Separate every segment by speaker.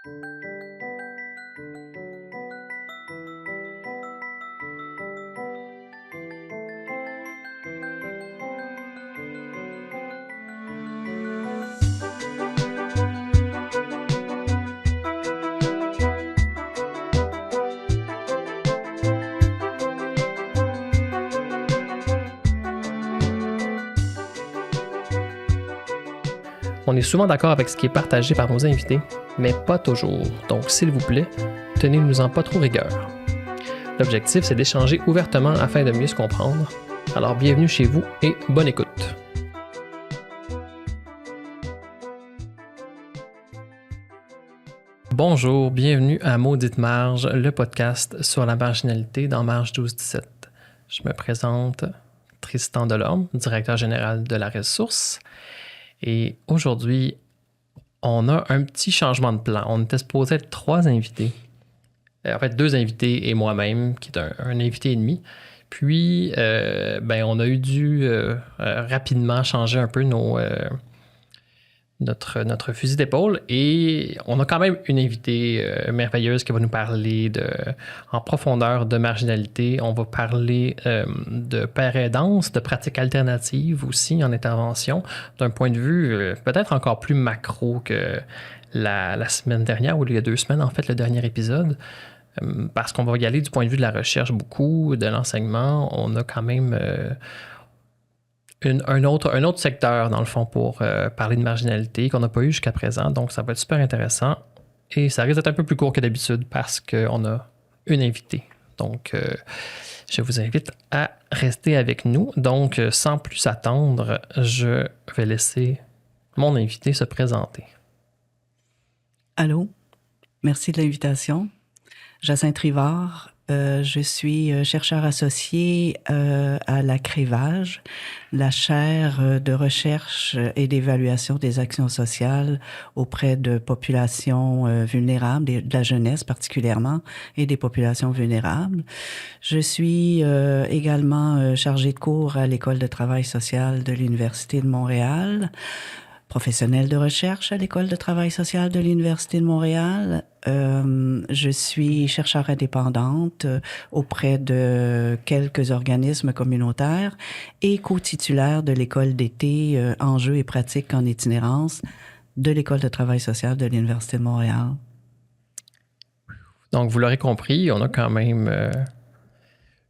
Speaker 1: On est souvent d'accord avec ce qui est partagé par nos invités, mais pas toujours. Donc, s'il vous plaît, tenez-nous-en pas trop rigueur. L'objectif, c'est d'échanger ouvertement afin de mieux se comprendre. Alors, bienvenue chez vous et bonne écoute. Bonjour, bienvenue à Maudite Marge, le podcast sur la marginalité dans Marge 12-17. Je me présente Tristan Delorme, directeur général de la Ressource. Et aujourd'hui, on a un petit changement de plan. On était supposé être 3 invités. En fait, 2 invités et moi-même, qui est un invité et demi. Puis, on a eu dû rapidement changer un peu notre fusil d'épaule. Et on a quand même une invitée merveilleuse qui va nous parler en profondeur de marginalité. On va parler de père aidance, de pratiques alternatives aussi en intervention, d'un point de vue peut-être encore plus macro que la semaine dernière, ou il y a 2 semaines, en fait, le dernier épisode. Parce qu'on va y aller du point de vue de la recherche beaucoup, de l'enseignement. On a quand même un autre secteur, dans le fond, pour parler de marginalité qu'on n'a pas eu jusqu'à présent. Donc, ça va être super intéressant. Et ça risque d'être un peu plus court que d'habitude parce qu'on a une invitée. Donc, je vous invite à rester avec nous. Donc, sans plus attendre, je vais laisser mon invité se présenter.
Speaker 2: Allô, merci de l'invitation. Jacinthe Rivard, je suis chercheur associé à la CREVAGE, la chaire de recherche et d'évaluation des actions sociales auprès de populations vulnérables, de la jeunesse particulièrement, et des populations vulnérables. Je suis également chargée de cours à l'École de travail social de l'Université de Montréal, professionnelle de recherche à l'École de travail social de l'Université de Montréal. Je suis chercheure indépendante auprès de quelques organismes communautaires et co-titulaire de l'École d'été Enjeux et pratiques en itinérance de l'École de travail social de l'Université de Montréal.
Speaker 1: Donc, vous l'aurez compris, on a quand même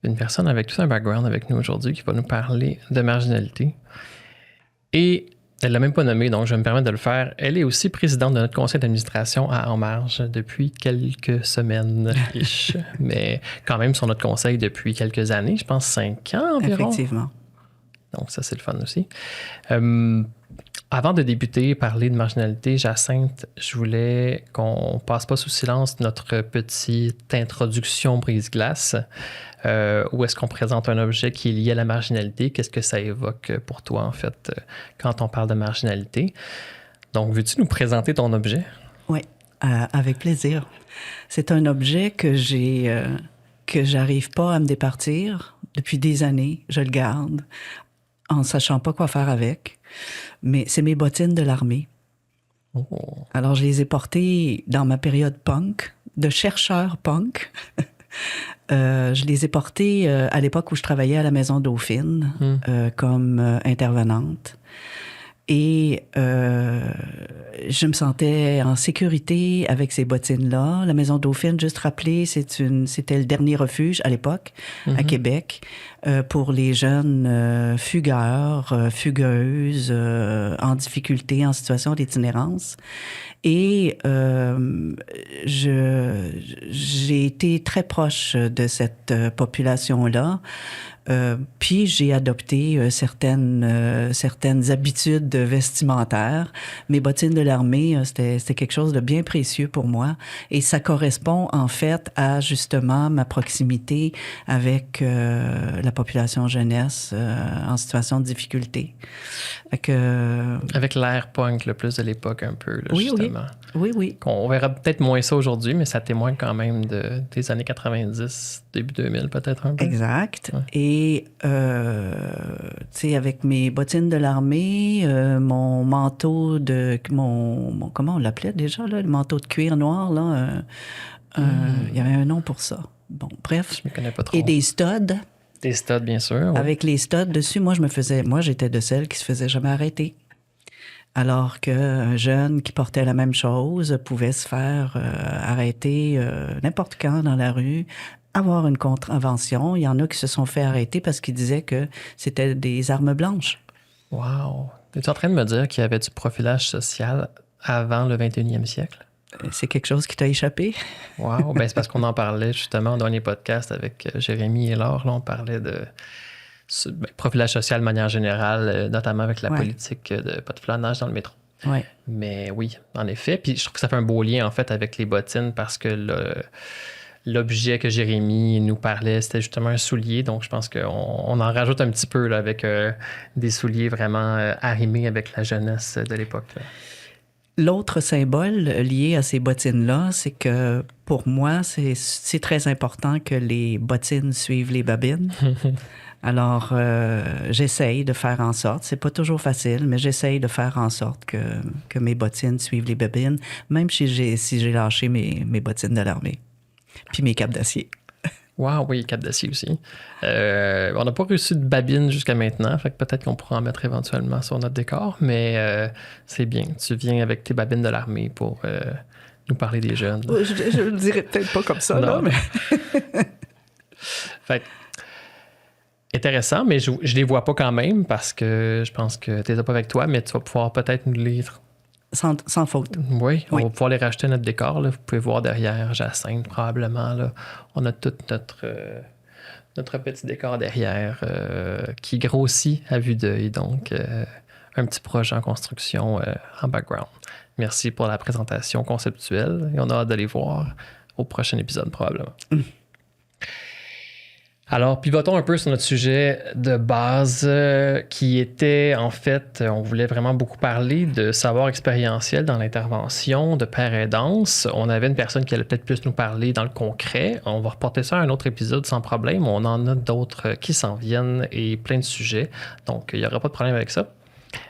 Speaker 1: une personne avec tout un background avec nous aujourd'hui qui va nous parler de marginalité. Et elle ne l'a même pas nommée, donc je vais me permettre de le faire. Elle est aussi présidente de notre conseil d'administration à En Marge depuis quelques semaines, mais quand même sur notre conseil depuis quelques années, je pense 5 ans environ.
Speaker 2: Effectivement.
Speaker 1: Donc ça, c'est le fun aussi. Avant de débuter, parler de marginalité, Jacinthe, je voulais qu'on passe pas sous silence notre petite introduction brise-glace. Où est-ce qu'on présente un objet qui est lié à la marginalité? Qu'est-ce que ça évoque pour toi, en fait, quand on parle de marginalité? Donc, veux-tu nous présenter ton objet?
Speaker 2: Oui, avec plaisir. C'est un objet que j'arrive pas à me départir depuis des années. Je le garde en sachant pas quoi faire avec. Mais c'est mes bottines de l'armée. Oh. Alors, je les ai portées dans ma période punk, de chercheur punk. Je les ai portées à l'époque où je travaillais à la Maison Dauphine comme intervenante. Et je me sentais en sécurité avec ces bottines-là. La Maison Dauphine, juste rappeler, c'était le dernier refuge à l'époque, à Québec, pour les jeunes fugueurs, fugueuses, en difficulté, en situation d'itinérance. Et j'ai été très proche de cette population-là. Puis j'ai adopté certaines habitudes vestimentaires. Mes bottines de l'armée, c'était quelque chose de bien précieux pour moi. Et ça correspond en fait à justement ma proximité avec la population jeunesse en situation de difficulté.
Speaker 1: Avec l'air punk le plus de l'époque un peu, là,
Speaker 2: oui,
Speaker 1: justement.
Speaker 2: Oui. Oui, oui.
Speaker 1: On verra peut-être moins ça aujourd'hui, mais ça témoigne quand même des années 90, début 2000 peut-être un peu.
Speaker 2: Exact.
Speaker 1: Ouais.
Speaker 2: Et, tu sais, avec mes bottines de l'armée, mon manteau comment on l'appelait déjà, là, le manteau de cuir noir, là, il y avait un nom pour ça. Bon, bref.
Speaker 1: Je me connais pas trop.
Speaker 2: Et des studs.
Speaker 1: Des studs, bien sûr. Oui.
Speaker 2: Avec les studs dessus, moi, j'étais de celles qui se faisaient jamais arrêter. Alors qu'un jeune qui portait la même chose pouvait se faire arrêter n'importe quand dans la rue, avoir une contravention. Il y en a qui se sont fait arrêter parce qu'ils disaient que c'était des armes blanches.
Speaker 1: Wow. Es-tu en train de me dire qu'il y avait du profilage social avant le 21e siècle?
Speaker 2: C'est quelque chose qui t'a échappé?
Speaker 1: Wow. Ben, c'est parce qu'on en parlait justement dans dernier podcast avec Jérémy et Laure. Là, on parlait de profilage social de manière générale, notamment avec la politique de pas de flanage dans le métro.
Speaker 2: Ouais.
Speaker 1: Mais oui, en effet. Puis je trouve que ça fait un beau lien, en fait, avec les bottines parce que l'objet que Jérémy nous parlait, c'était justement un soulier. Donc, je pense qu'on en rajoute un petit peu là, avec des souliers vraiment arrimés avec la jeunesse de l'époque. Là.
Speaker 2: L'autre symbole lié à ces bottines-là, c'est que pour moi, c'est très important que les bottines suivent les babines. Alors, j'essaye de faire en sorte, c'est pas toujours facile, mais j'essaye de faire en sorte que mes bottines suivent les babines, même si j'ai lâché mes bottines de l'armée. Puis mes capes d'acier.
Speaker 1: Wow, oui, capes d'acier aussi. On n'a pas reçu de babine jusqu'à maintenant, fait que peut-être qu'on pourra en mettre éventuellement sur notre décor, mais c'est bien. Tu viens avec tes babines de l'armée pour nous parler des jeunes.
Speaker 2: Je le dirais peut-être pas comme ça, non, là, mais...
Speaker 1: Fait intéressant, mais je les vois pas quand même parce que je pense que tu les as pas avec toi, mais tu vas pouvoir peut-être nous lire.
Speaker 2: Sans faute.
Speaker 1: Oui, on va pouvoir les racheter à notre décor. Là. Vous pouvez voir derrière Jacinthe, probablement. Là. On a tout notre petit décor derrière qui grossit à vue d'œil. Donc, un petit projet en construction en background. Merci pour la présentation conceptuelle et on a hâte de les voir au prochain épisode, probablement. Alors, pivotons un peu sur notre sujet de base qui était, en fait, on voulait vraiment beaucoup parler de savoir expérientiel dans l'intervention de père aidance. On avait une personne qui allait peut-être plus nous parler dans le concret. On va reporter ça à un autre épisode sans problème. On en a d'autres qui s'en viennent et plein de sujets. Donc, il n'y aura pas de problème avec ça.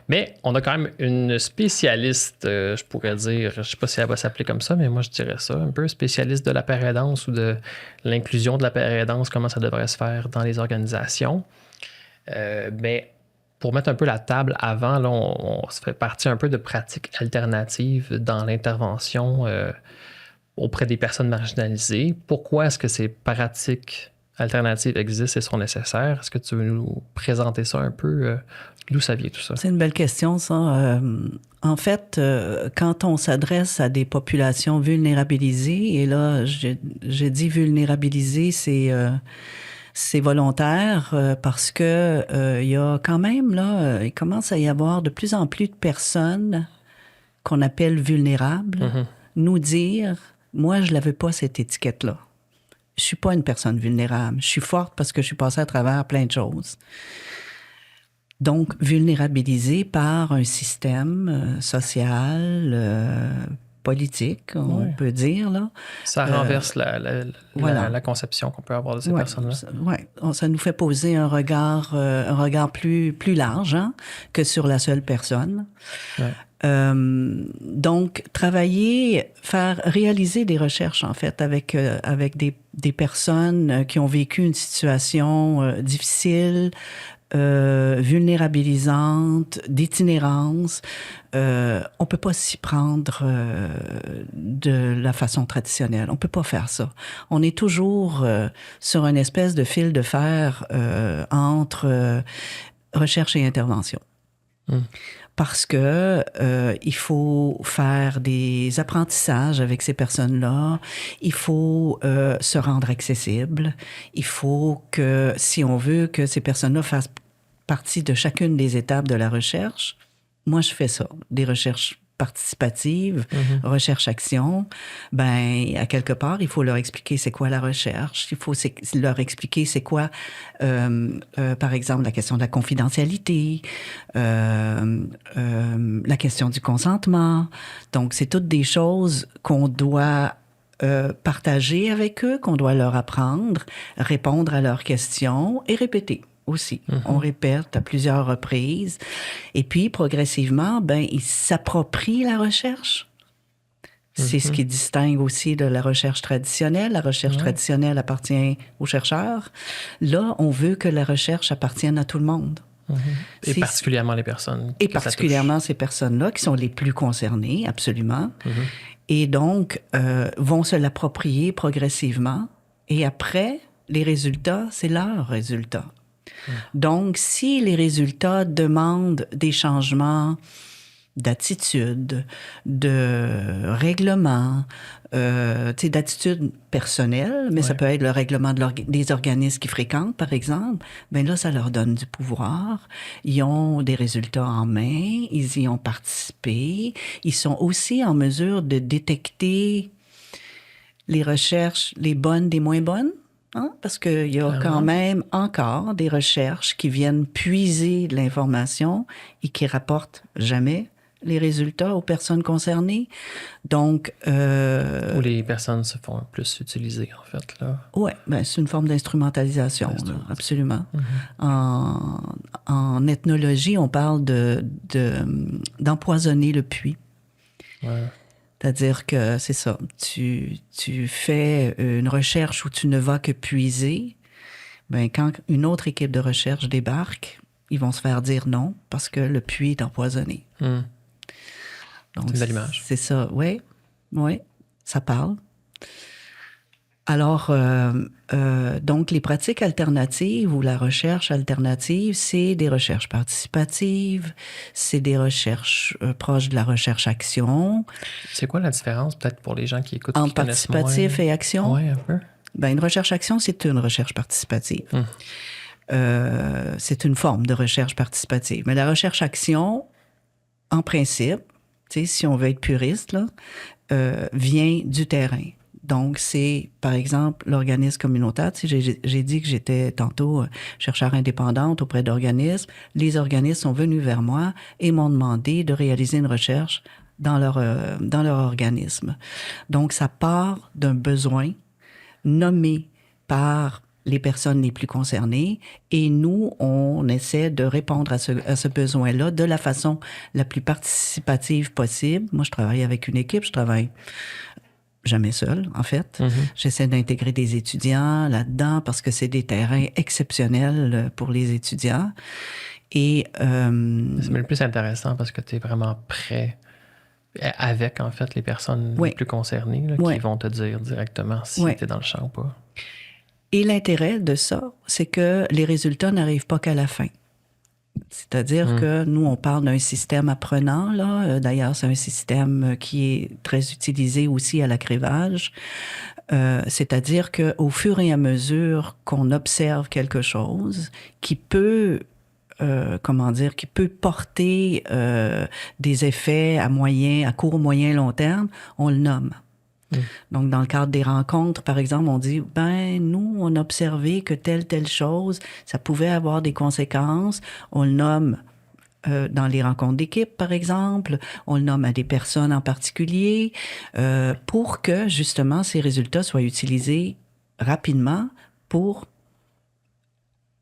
Speaker 1: Mais on a quand même une spécialiste, je pourrais dire, je ne sais pas si elle va s'appeler comme ça, mais moi je dirais ça, un peu spécialiste de la père aidance ou de l'inclusion de la père aidance, comment ça devrait se faire dans les organisations. Mais pour mettre un peu la table avant, là, on se fait partie un peu de pratiques alternatives dans l'intervention auprès des personnes marginalisées. Pourquoi est-ce que ces pratiques alternatives existent et sont nécessaires? Est-ce que tu veux nous présenter ça un peu? D'où ça vient tout ça?
Speaker 2: C'est une belle question, ça. En fait, quand on s'adresse à des populations vulnérabilisées, et là, je dis vulnérabilisées, c'est volontaire parce que il y a quand même, là, il commence à y avoir de plus en plus de personnes qu'on appelle vulnérables, nous dire, moi, je ne l'avais pas cette étiquette-là. Je suis pas une personne vulnérable. Je suis forte parce que je suis passée à travers plein de choses. Donc, vulnérabilisée par un système social, politique, on peut dire, là.
Speaker 1: Ça renverse la conception qu'on peut avoir de ces personnes-là.
Speaker 2: Oui, ça nous fait poser un regard plus large que sur la seule personne. Ouais. Donc, réaliser des recherches, en fait, avec des personnes qui ont vécu une situation difficile, vulnérabilisante, d'itinérance. On peut pas s'y prendre de la façon traditionnelle. On peut pas faire ça. On est toujours sur une espèce de fil de fer entre recherche et intervention. Parce que il faut faire des apprentissages avec ces personnes-là. Il faut se rendre accessible. Il faut que, si on veut que ces personnes-là fassent partie de chacune des étapes de la recherche, moi, je fais ça, des recherches participative, recherche-action, ben à quelque part, il faut leur expliquer c'est quoi la recherche. Il faut leur expliquer c'est quoi, par exemple, la question de la confidentialité, la question du consentement. Donc, c'est toutes des choses qu'on doit partager avec eux, qu'on doit leur apprendre, répondre à leurs questions et répéter aussi. On répète à plusieurs reprises. Et puis, progressivement, ben, ils s'approprient la recherche. C'est ce qui distingue aussi de la recherche traditionnelle. La recherche traditionnelle appartient aux chercheurs. Là, on veut que la recherche appartienne à tout le monde.
Speaker 1: Et particulièrement les personnes.
Speaker 2: Et particulièrement ces personnes-là qui sont les plus concernées, absolument. Et donc, vont se l'approprier progressivement. Et après, les résultats, c'est leurs résultats. Donc, si les résultats demandent des changements d'attitude, de règlement, d'attitude personnelle, mais ça peut être le règlement des organismes qu'ils fréquentent, par exemple, bien là, ça leur donne du pouvoir. Ils ont des résultats en main, ils y ont participé. Ils sont aussi en mesure de détecter les recherches, les bonnes des moins bonnes. Hein? Parce qu'il y a quand même encore des recherches qui viennent puiser de l'information et qui rapportent jamais les résultats aux personnes concernées. Donc...
Speaker 1: Où les personnes se font plus utiliser, en fait.
Speaker 2: Oui, ben, c'est une forme d'instrumentalisation, là, absolument. En ethnologie, on parle d'empoisonner le puits.
Speaker 1: Ouais.
Speaker 2: C'est-à-dire que c'est ça, tu fais une recherche où tu ne vas que puiser, ben quand une autre équipe de recherche débarque, ils vont se faire dire non parce que le puits est empoisonné. Donc,
Speaker 1: c'est une belle image.
Speaker 2: C'est ça, oui, ça parle. Alors, donc, les pratiques alternatives ou la recherche alternative, c'est des recherches participatives, c'est des recherches proches de la recherche-action. C'est
Speaker 1: quoi la différence, peut-être, pour les gens qui écoutent?
Speaker 2: Entre participatif et action?
Speaker 1: Oui, un peu.
Speaker 2: Ben, une recherche-action, c'est une recherche participative. C'est une forme de recherche participative. Mais la recherche-action, en principe, si on veut être puriste, là, vient du terrain. Donc, c'est, par exemple, l'organisme communautaire. J'ai dit que j'étais tantôt chercheur indépendante auprès d'organismes. Les organismes sont venus vers moi et m'ont demandé de réaliser une recherche dans leur organisme. Donc, ça part d'un besoin nommé par les personnes les plus concernées et nous, on essaie de répondre à ce besoin-là de la façon la plus participative possible. Moi, je travaille avec une équipe, je travaille jamais seul, en fait. J'essaie d'intégrer des étudiants là-dedans parce que c'est des terrains exceptionnels pour les étudiants. Et
Speaker 1: c'est le plus intéressant parce que tu es vraiment prêt avec, en fait, les personnes les plus concernées là, qui vont te dire directement si tu es dans le champ ou pas.
Speaker 2: Et l'intérêt de ça, c'est que les résultats n'arrivent pas qu'à la fin. C'est-à-dire que nous, on parle d'un système apprenant, là. D'ailleurs, c'est un système qui est très utilisé aussi à l'agrégage. C'est-à-dire qu'au fur et à mesure qu'on observe quelque chose qui peut, qui peut porter des effets à court, moyen, long terme, on le nomme. Donc, dans le cadre des rencontres, par exemple, on dit, nous, on a observé que telle chose, ça pouvait avoir des conséquences. On le nomme dans les rencontres d'équipe, par exemple. On le nomme à des personnes en particulier pour que, justement, ces résultats soient utilisés rapidement pour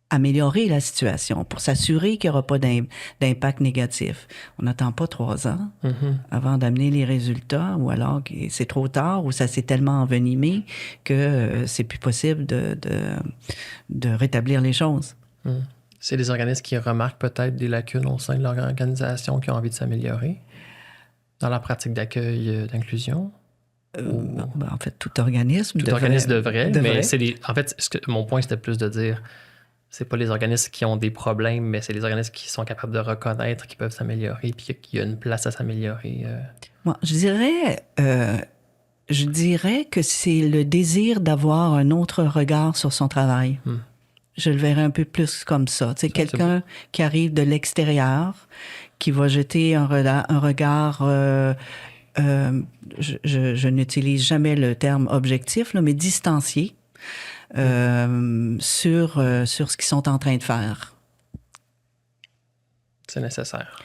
Speaker 2: améliorer la situation, pour s'assurer qu'il n'y aura pas d'impact négatif. On n'attend pas 3 ans avant d'amener les résultats, ou alors que c'est trop tard, ou ça s'est tellement envenimé que c'est plus possible de rétablir les choses.
Speaker 1: C'est des organismes qui remarquent peut-être des lacunes au sein de leur organisation qui ont envie de s'améliorer dans leur pratique d'accueil, d'inclusion?
Speaker 2: En fait, tout organisme
Speaker 1: devrait. Mais en fait, mon point, c'était plus de dire... C'est pas les organismes qui ont des problèmes, mais c'est les organismes qui sont capables de reconnaître qu'ils peuvent s'améliorer puis qu'il y a une place à s'améliorer.
Speaker 2: Moi, je dirais que c'est le désir d'avoir un autre regard sur son travail. Je le verrais un peu plus comme ça. C'est quelqu'un qui arrive de l'extérieur, qui va jeter un regard je n'utilise jamais le terme objectif, là, mais distancié sur ce qu'ils sont en train de faire.
Speaker 1: C'est nécessaire.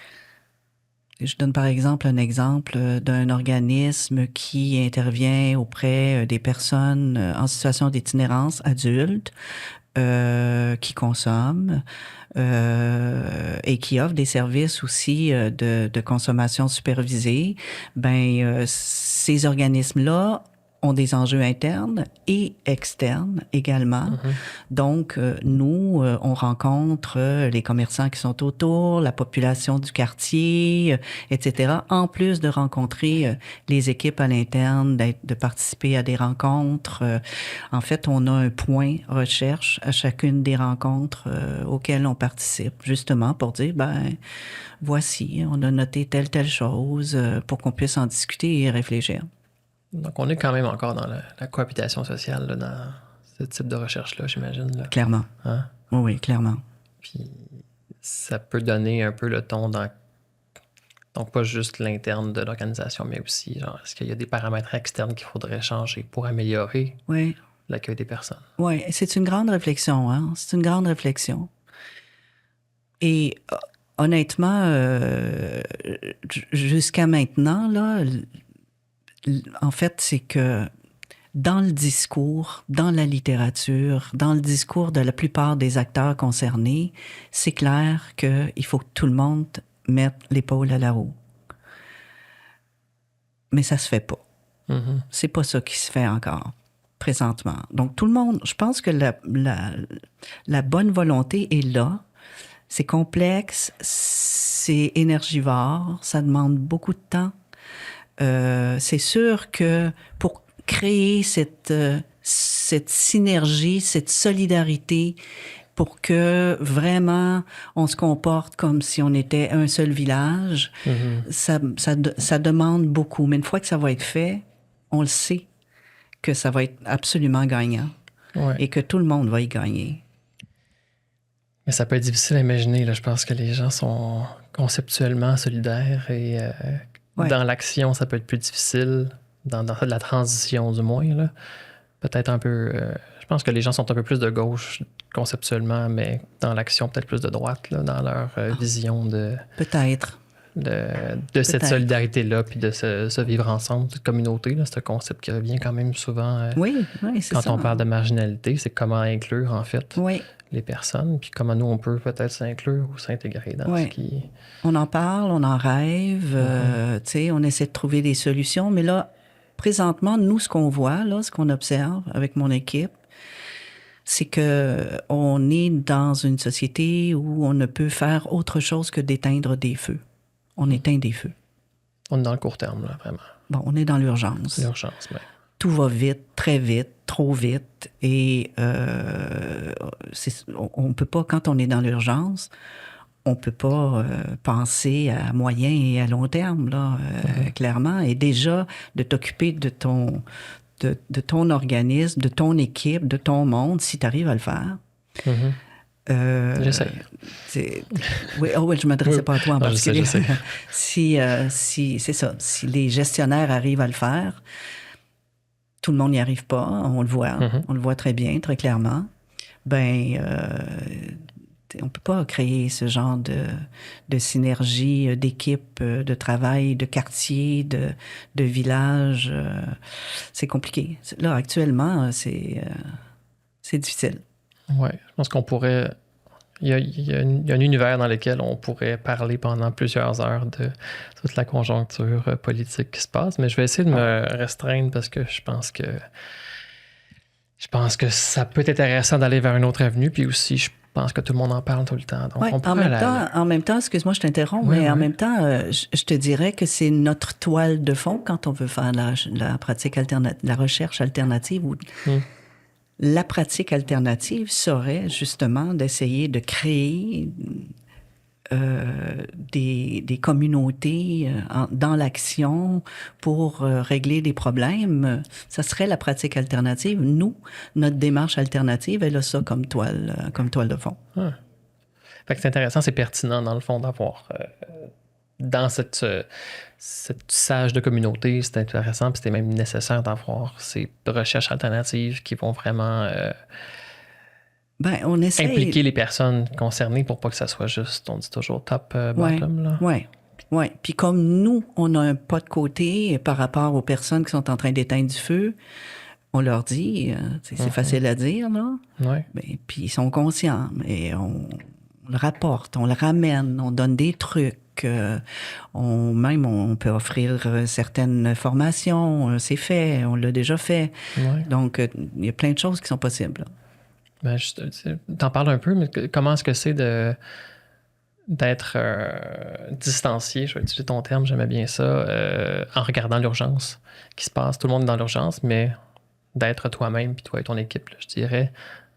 Speaker 2: Je donne par exemple un exemple d'un organisme qui intervient auprès des personnes en situation d'itinérance adultes qui consomment et qui offrent des services aussi de consommation supervisée. Ces organismes-là ont des enjeux internes et externes également. Donc, nous, on rencontre les commerçants qui sont autour, la population du quartier, etc., en plus de rencontrer les équipes à l'interne, de participer à des rencontres. En fait, on a un point recherche à chacune des rencontres auxquelles on participe, justement pour dire, voici, on a noté telle chose pour qu'on puisse en discuter et réfléchir.
Speaker 1: Donc, on est quand même encore dans la cohabitation sociale, là, dans ce type de recherche-là, j'imagine. Là.
Speaker 2: Clairement.
Speaker 1: Hein?
Speaker 2: Oui, clairement.
Speaker 1: Puis, ça peut donner un peu le ton dans... Donc, pas juste l'interne de l'organisation, mais aussi, genre, est-ce qu'il y a des paramètres externes qu'il faudrait changer pour améliorer l'accueil des personnes? Oui,
Speaker 2: c'est une grande réflexion, hein? C'est une grande réflexion. Et honnêtement, jusqu'à maintenant, là... En fait, c'est que dans le discours, dans la littérature, dans le discours de la plupart des acteurs concernés, c'est clair qu'il faut que tout le monde mette l'épaule à la roue. Mais ça se fait pas. Mm-hmm. C'est pas ça qui se fait encore, présentement. Donc, tout le monde, je pense que la bonne volonté est là. C'est complexe, c'est énergivore, ça demande beaucoup de temps. C'est sûr que pour créer cette synergie, cette solidarité, pour que vraiment on se comporte comme si on était un seul village, ça demande beaucoup. Mais une fois que ça va être fait, on le sait que ça va être absolument gagnant et que tout le monde va y gagner.
Speaker 1: Mais ça peut être difficile à imaginer. Là. Je pense que les gens sont conceptuellement solidaires et... Dans l'action, ça peut être plus difficile. Dans la transition, du moins. Là. Peut-être un peu... je pense que les gens sont un peu plus de gauche conceptuellement, mais dans l'action, peut-être plus de droite, là, dans leur vision de...
Speaker 2: Peut-être.
Speaker 1: De cette solidarité-là, puis de ce vivre ensemble, cette communauté. Là, c'est un concept qui revient quand même souvent
Speaker 2: c'est
Speaker 1: quand
Speaker 2: ça.
Speaker 1: on parle de marginalité. C'est comment inclure, en fait, les personnes, puis comment nous, on peut peut-être s'inclure ou s'intégrer dans ce qui...
Speaker 2: On en parle, on en rêve, on essaie de trouver des solutions, mais là, présentement, nous, ce qu'on voit, là, ce qu'on observe avec mon équipe, c'est que on est dans une société où on ne peut faire autre chose que d'éteindre des feux. On éteint des feux.
Speaker 1: On est dans le court terme, là, vraiment.
Speaker 2: Bon, on est dans l'urgence.
Speaker 1: L'urgence, oui.
Speaker 2: Tout va vite, très vite, trop vite. Et on peut pas, quand on est dans l'urgence, on peut pas penser à moyen et à long terme, là, clairement. Et déjà, de t'occuper de ton organisme, de ton équipe, de ton monde, si tu arrives à le faire.
Speaker 1: J'essaie.
Speaker 2: Oui, je ne m'adressais pas à toi en particulier. Je sais. Si c'est ça, si les gestionnaires arrivent à le faire, tout le monde n'y arrive pas, on le voit. On le voit très bien, très clairement. On ne peut pas créer ce genre de synergie, d'équipe, de travail, de quartier, de village. C'est compliqué. Là, actuellement, c'est difficile.
Speaker 1: Oui, je pense qu'on pourrait... Il y a un univers dans lequel on pourrait parler pendant plusieurs heures de toute la conjoncture politique qui se passe, mais je vais essayer de me restreindre parce que je pense que ça peut être intéressant d'aller vers une autre avenue, puis aussi, je pense que tout le monde en parle tout le temps. Donc
Speaker 2: en même temps, excuse-moi, je t'interromps, mais en même temps, je te dirais que c'est notre toile de fond quand on veut faire la pratique alternative, la recherche alternative ou... La pratique alternative serait justement d'essayer de créer des communautés dans l'action pour régler des problèmes. Ça serait la pratique alternative. Nous, notre démarche alternative, elle a ça comme toile de fond.
Speaker 1: Fait que c'est intéressant, c'est pertinent dans le fond d'avoir dans cette tissage de communauté, c'est intéressant, puis c'était même nécessaire d'avoir ces recherches alternatives qui vont vraiment
Speaker 2: On essaie...
Speaker 1: impliquer les personnes concernées pour pas que ça soit juste, on dit toujours top bottom. Là.
Speaker 2: Oui. Puis comme nous, on a un pas de côté par rapport aux personnes qui sont en train d'éteindre du feu, on leur dit, c'est facile à dire, là.
Speaker 1: Ouais.
Speaker 2: Puis ils sont conscients. Et on le rapporte, on le ramène, on donne des trucs. On peut offrir certaines formations. C'est fait, on l'a déjà fait.
Speaker 1: Ouais.
Speaker 2: Donc, il y a plein de choses qui sont possibles.
Speaker 1: Ben, t'en parles un peu, mais comment est-ce que c'est d'être distancié, je vais utiliser ton terme, j'aimais bien ça, en regardant l'urgence qui se passe. Tout le monde est dans l'urgence, mais d'être toi-même, puis toi et ton équipe, là, je dirais,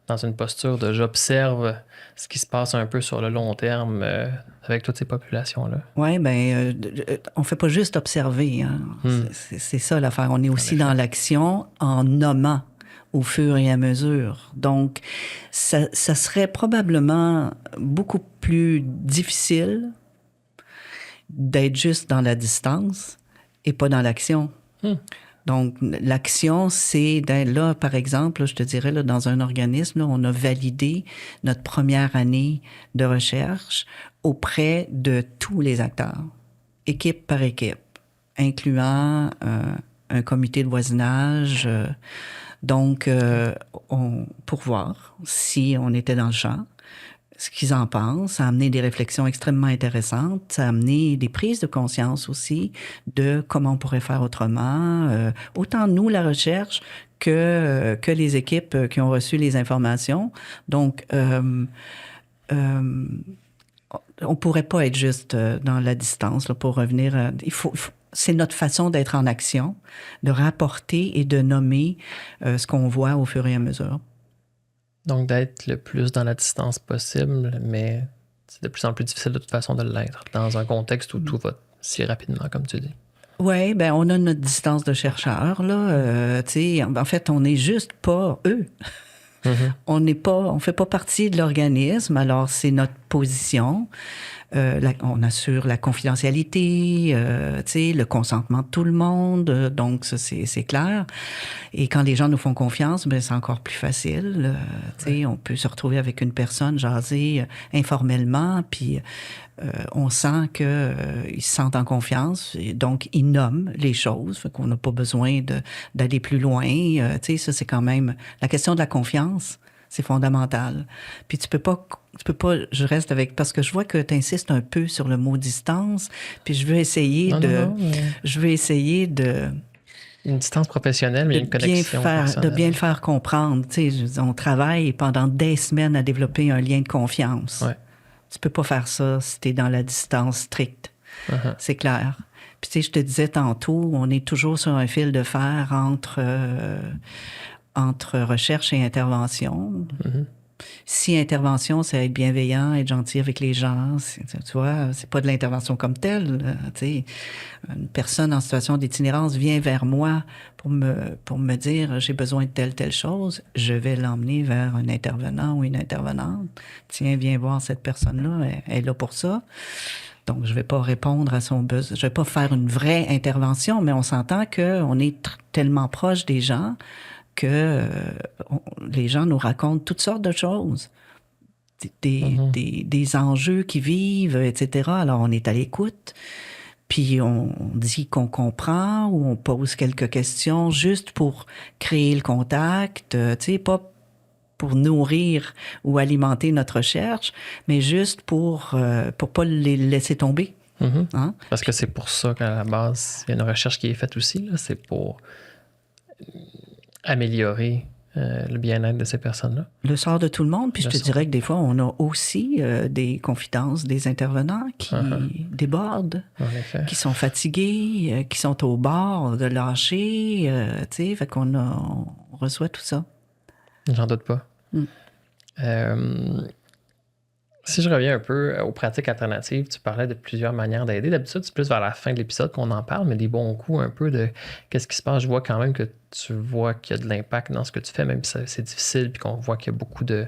Speaker 1: dans une posture de j'observe ce qui se passe un peu sur le long terme avec toutes ces populations-là.
Speaker 2: Oui, on ne fait pas juste observer. Hein. C'est ça l'affaire. On est aussi dans l'action en nommant au fur et à mesure. Donc, ça serait probablement beaucoup plus difficile d'être juste dans la distance et pas dans l'action. Donc, l'action, c'est d'être là, par exemple, là, je te dirais, là, dans un organisme, là, on a validé notre première année de recherche auprès de tous les acteurs, équipe par équipe, incluant un comité de voisinage. Donc, pour voir si on était dans le champ, ce qu'ils en pensent, ça a amené des réflexions extrêmement intéressantes, ça a amené des prises de conscience aussi de comment on pourrait faire autrement, autant nous, la recherche, que les équipes qui ont reçu les informations. Donc, on pourrait pas être juste dans la distance là, pour revenir. C'est notre façon d'être en action, de rapporter et de nommer ce qu'on voit au fur et à mesure.
Speaker 1: Donc, d'être le plus dans la distance possible, mais c'est de plus en plus difficile de toute façon de l'être dans un contexte où tout va si rapidement, comme tu dis.
Speaker 2: Oui, on a notre distance de chercheurs, là. En fait, on n'est juste pas eux. On fait pas partie de l'organisme, alors c'est notre position. On assure la confidentialité, le consentement de tout le monde, donc ça, c'est clair. Et quand les gens nous font confiance, c'est encore plus facile. On peut se retrouver avec une personne, jaser informellement, puis on sent qu'ils se sentent en confiance, et donc ils nomment les choses, fait qu'on n'a pas besoin d'aller plus loin. Ça, c'est quand même... La question de la confiance, c'est fondamental. Puis tu peux pas, je reste avec, parce que je vois que tu insistes un peu sur le mot distance, puis je veux essayer de
Speaker 1: une distance professionnelle, mais une connexion personnelle.
Speaker 2: De bien le faire comprendre. On travaille pendant des semaines à développer un lien de confiance.
Speaker 1: Ouais.
Speaker 2: Tu peux pas faire ça si tu es dans la distance stricte. C'est clair. Puis je te disais tantôt, on est toujours sur un fil de fer entre recherche et intervention. Si intervention, c'est être bienveillant, être gentil avec les gens, tu vois, c'est pas de l'intervention comme telle. Une personne en situation d'itinérance vient vers moi pour me dire j'ai besoin de telle chose, je vais l'emmener vers un intervenant ou une intervenante. Tiens, viens voir cette personne-là, elle est là pour ça. Donc, je vais pas répondre à son besoin. Je vais pas faire une vraie intervention, mais on s'entend qu'on est tellement proche des gens que les gens nous racontent toutes sortes de choses, des enjeux qu'ils vivent, etc. Alors, on est à l'écoute, puis on dit qu'on comprend ou on pose quelques questions juste pour créer le contact, pas pour nourrir ou alimenter notre recherche, mais juste pour pas les laisser tomber. Hein?
Speaker 1: Parce que c'est pour ça qu'à la base, il y a une recherche qui est faite aussi, là, c'est pour améliorer le bien-être de ces personnes-là.
Speaker 2: Le sort de tout le monde. Puis je te dirais que des fois, on a aussi des confidences des intervenants qui débordent, qui sont fatigués, qui sont au bord de lâcher. Fait qu'on reçoit tout ça.
Speaker 1: J'en doute pas. Si je reviens un peu aux pratiques alternatives, tu parlais de plusieurs manières d'aider. D'habitude, c'est plus vers la fin de l'épisode qu'on en parle, mais des bons coups un peu de qu'est-ce qui se passe. Je vois quand même que tu vois qu'il y a de l'impact dans ce que tu fais, même si c'est difficile, puis qu'on voit qu'il y a beaucoup de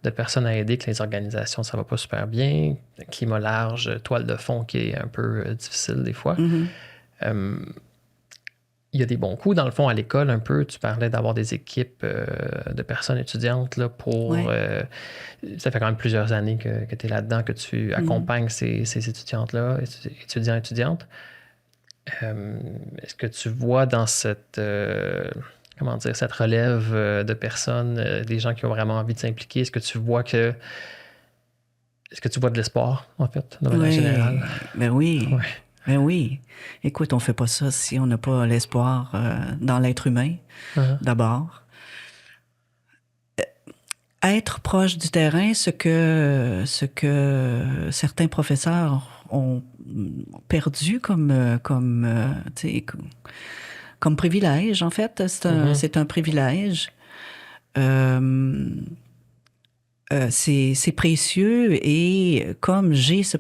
Speaker 1: de personnes à aider que les organisations, ça va pas super bien. Climat large, toile de fond qui est un peu difficile des fois. Il y a des bons coups, dans le fond, à l'école, un peu. Tu parlais d'avoir des équipes de personnes étudiantes là, pour... ça fait quand même plusieurs années que tu es là-dedans, que tu accompagnes ces étudiantes-là, étudiantes. Est-ce que tu vois dans cette... cette relève de personnes, des gens qui ont vraiment envie de s'impliquer, est-ce que tu vois de l'espoir, en fait, de manière générale?
Speaker 2: Ben oui.
Speaker 1: Ouais.
Speaker 2: Ben oui. Écoute, on fait pas ça si on n'a pas l'espoir dans l'être humain, d'abord. Être proche du terrain, ce que certains professeurs ont perdu comme privilège, en fait. C'est un privilège. C'est précieux et comme j'ai ce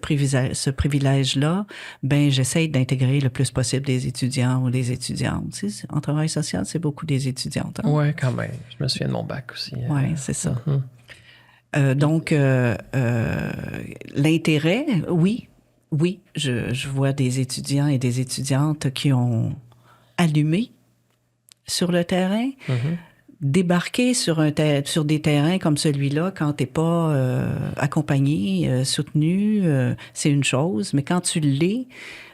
Speaker 2: privilège-là, ben j'essaie d'intégrer le plus possible des étudiants ou des étudiantes. Tu sais, en travail social, c'est beaucoup des étudiantes. Hein?
Speaker 1: Oui, quand même. Je me souviens de mon bac aussi.
Speaker 2: Oui, c'est ça. Donc, l'intérêt, oui, je vois des étudiants et des étudiantes qui ont allumé sur le terrain. Débarquer sur des terrains comme celui-là, quand t'es pas accompagné, soutenu, c'est une chose. Mais quand tu l'es,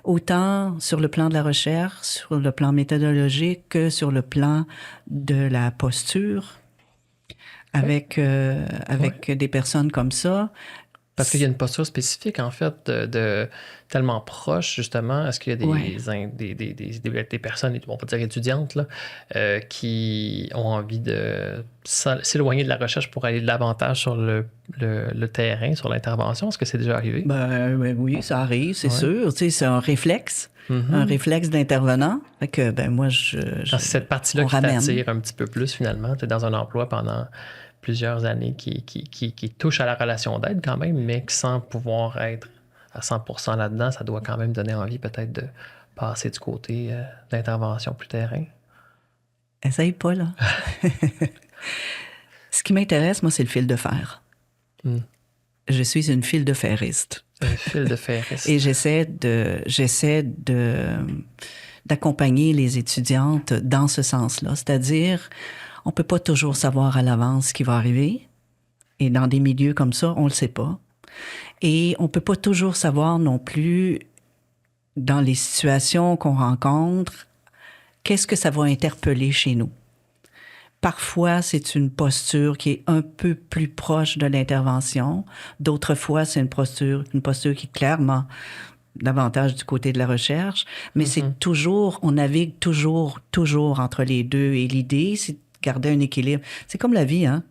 Speaker 2: autant sur le plan de la recherche, sur le plan méthodologique, que sur le plan de la posture, avec des personnes comme ça.
Speaker 1: Parce qu'il y a une posture spécifique, en fait, de tellement proche, justement. Est-ce qu'il y a des personnes, on va dire étudiantes, là, qui ont envie de s'éloigner de la recherche pour aller davantage sur le terrain, sur l'intervention? Est-ce que c'est déjà arrivé?
Speaker 2: Ben oui, ça arrive, c'est sûr. Tu sais, c'est un réflexe. Un réflexe d'intervenant. Fait que, ben moi, c'est
Speaker 1: cette partie-là qui t'attire un petit peu plus, finalement. Tu es dans un emploi pendant plusieurs années qui touche à la relation d'aide quand même, mais que sans pouvoir être à 100% là-dedans, ça doit quand même donner envie peut-être de passer du côté d'intervention plus terrain.
Speaker 2: Essaye pas, là. Ce qui m'intéresse, moi, c'est le fil de fer. Je suis une fil de ferriste.
Speaker 1: Un fil de ferriste.
Speaker 2: Et j'essaie d'accompagner les étudiantes dans ce sens-là. C'est-à-dire, on peut pas toujours savoir à l'avance ce qui va arriver. Et dans des milieux comme ça, on le sait pas. Et on peut pas toujours savoir non plus, dans les situations qu'on rencontre, qu'est-ce que ça va interpeller chez nous. Parfois, c'est une posture qui est un peu plus proche de l'intervention. D'autres fois, c'est une posture qui est clairement davantage du côté de la recherche. Mais c'est toujours, on navigue toujours entre les deux. Et l'idée, c'est de garder un équilibre. C'est comme la vie, hein?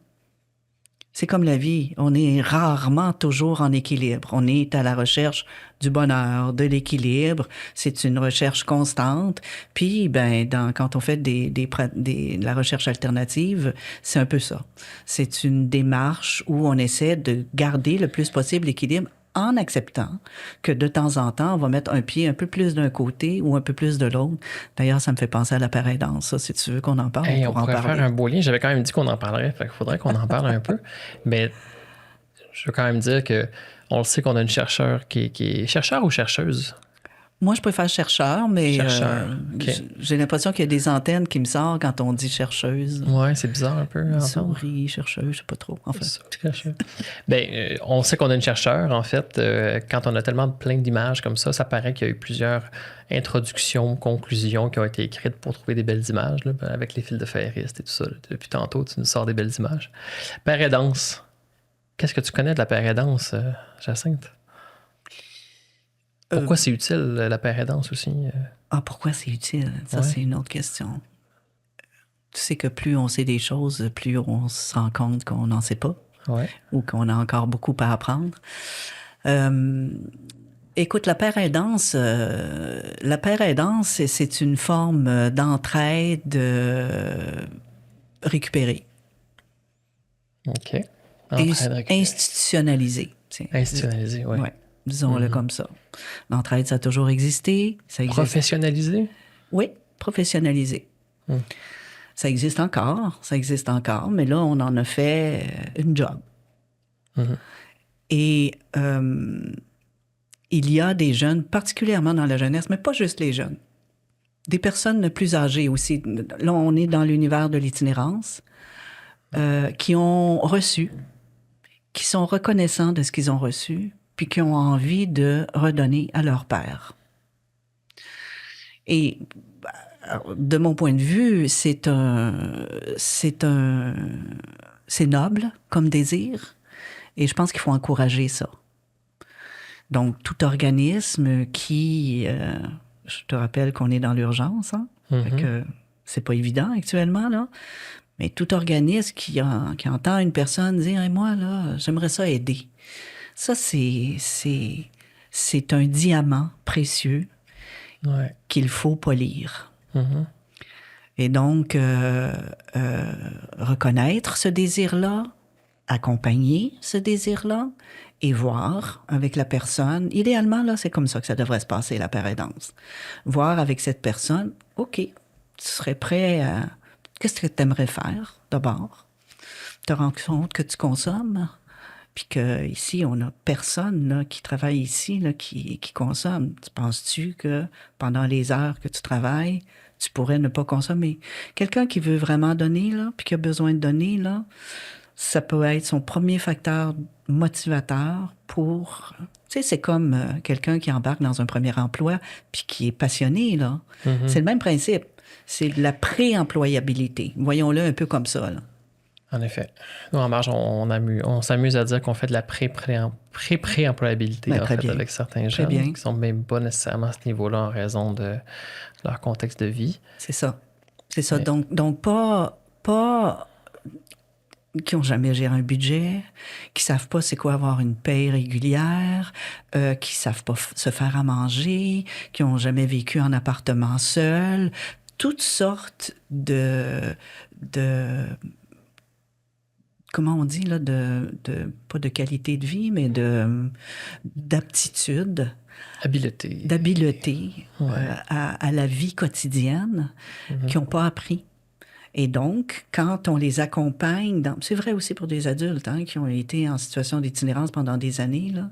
Speaker 2: C'est comme la vie. On est rarement toujours en équilibre. On est à la recherche du bonheur, de l'équilibre. C'est une recherche constante. Puis, quand on fait de la recherche alternative, c'est un peu ça. C'est une démarche où on essaie de garder le plus possible l'équilibre en acceptant que de temps en temps, on va mettre un pied un peu plus d'un côté ou un peu plus de l'autre. D'ailleurs, ça me fait penser à l'appareil danse. Ça, si tu veux qu'on en parle,
Speaker 1: on pourrait faire un beau lien. J'avais quand même dit qu'on en parlerait. Fait qu'il faudrait qu'on en parle un peu. Mais je veux quand même dire qu'on le sait qu'on a une chercheure qui est chercheur ou chercheuse?
Speaker 2: Moi, je préfère chercheur, mais
Speaker 1: okay.
Speaker 2: J'ai l'impression qu'il y a des antennes qui me sortent quand on dit chercheuse.
Speaker 1: Oui, c'est bizarre un peu.
Speaker 2: Souris, chercheuse, je sais pas trop, en fait.
Speaker 1: On sait qu'on a une chercheure, en fait. Quand on a tellement plein d'images comme ça paraît qu'il y a eu plusieurs introductions, conclusions qui ont été écrites pour trouver des belles images, là, avec les fils de ferriste et tout ça. Là. Depuis tantôt, tu nous sors des belles images. Paraidance. Qu'est-ce que tu connais de la paraidance, Jacinthe? Pourquoi c'est utile, la paraidance aussi?
Speaker 2: Pourquoi c'est utile? Ça, c'est une autre question. Tu sais que plus on sait des choses, plus on se rend compte qu'on n'en sait pas ou qu'on a encore beaucoup à apprendre. Écoute, la paraidance, c'est une forme d'entraide récupérée.
Speaker 1: OK.
Speaker 2: Institutionnalisée.
Speaker 1: Institutionnalisée, oui.
Speaker 2: Ouais. Disons-le comme ça. L'entraide, ça a toujours existé. Ça existe.
Speaker 1: Professionnalisé?
Speaker 2: Oui, professionnalisé. Ça existe encore, mais là, on en a fait une job.
Speaker 1: Mhm.
Speaker 2: Et il y a des jeunes, particulièrement dans la jeunesse, mais pas juste les jeunes, des personnes plus âgées aussi. Là, on est dans l'univers de l'itinérance, qui ont reçu, qui sont reconnaissants de ce qu'ils ont reçu, puis qui ont envie de redonner à leur père. Et de mon point de vue, c'est noble comme désir, et je pense qu'il faut encourager ça. Donc, tout organisme qui... je te rappelle qu'on est dans l'urgence, hein? Fait que c'est pas évident actuellement, là. Mais tout organisme qui entend une personne dire hey, « moi, là, j'aimerais ça aider », ça, c'est un diamant précieux qu'il faut polir. Et donc, reconnaître ce désir-là, accompagner ce désir-là et voir avec la personne. Idéalement, là, c'est comme ça que ça devrait se passer, la paire-aidance. Voir avec cette personne, OK, tu serais prêt à... Qu'est-ce que tu aimerais faire, d'abord? Te rends compte que tu consommes, puis qu'ici, on n'a personne là, qui travaille ici là, qui consomme. Penses-tu que pendant les heures que tu travailles, tu pourrais ne pas consommer? Quelqu'un qui veut vraiment donner, là, puis qui a besoin de donner, là, ça peut être son premier facteur motivateur pour... Tu sais, c'est comme quelqu'un qui embarque dans un premier emploi puis qui est passionné, là. C'est le même principe. C'est de la pré-employabilité. Voyons-le un peu comme ça, là.
Speaker 1: En effet. Nous, en marge, on s'amuse à dire qu'on fait de la pré-employabilité en fait, avec certains jeunes qui ne sont même pas nécessairement à ce niveau-là en raison de leur contexte de vie.
Speaker 2: C'est ça. C'est ça. Donc pas qui n'ont jamais géré un budget, qui savent pas c'est quoi avoir une paye régulière, qui savent pas se faire à manger, qui ont jamais vécu en appartement seul, toutes sortes de comment on dit là, pas de qualité de vie, mais d'aptitude. D'habileté à la vie quotidienne qui n'ont pas appris. Et donc, quand on les accompagne, c'est vrai aussi pour des adultes hein, qui ont été en situation d'itinérance pendant des années, là.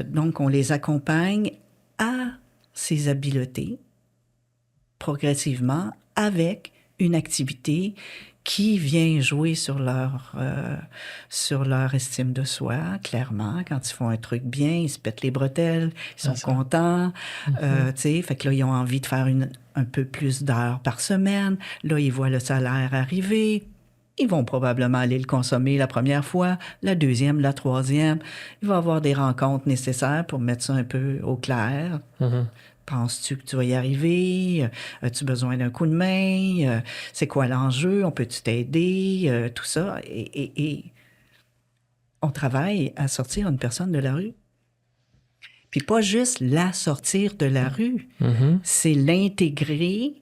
Speaker 2: Donc on les accompagne à ces habiletés progressivement avec une activité qui vient jouer sur leur estime de soi, clairement. Quand ils font un truc bien, ils se pètent les bretelles, ils sont contents. Tu sais, fait que là, ils ont envie de faire un peu plus d'heures par semaine. Là, ils voient le salaire arriver. Ils vont probablement aller le consommer la première fois, la deuxième, la troisième. Il va y avoir des rencontres nécessaires pour mettre ça un peu au clair. Penses-tu que tu vas y arriver? As-tu besoin d'un coup de main? C'est quoi l'enjeu? On peut-tu t'aider? Tout ça. Et on travaille à sortir une personne de la rue. Puis pas juste la sortir de la rue, c'est l'intégrer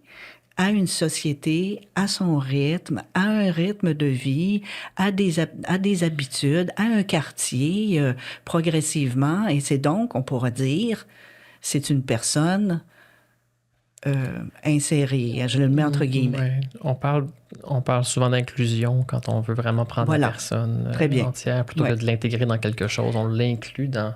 Speaker 2: à une société, à son rythme, à un rythme de vie, à des habitudes, à un quartier, progressivement. Et c'est donc, on pourra dire... c'est une personne insérée. Je le mets entre guillemets.
Speaker 1: On parle souvent d'inclusion quand on veut vraiment prendre la personne entière plutôt que de l'intégrer dans quelque chose. On l'inclut dans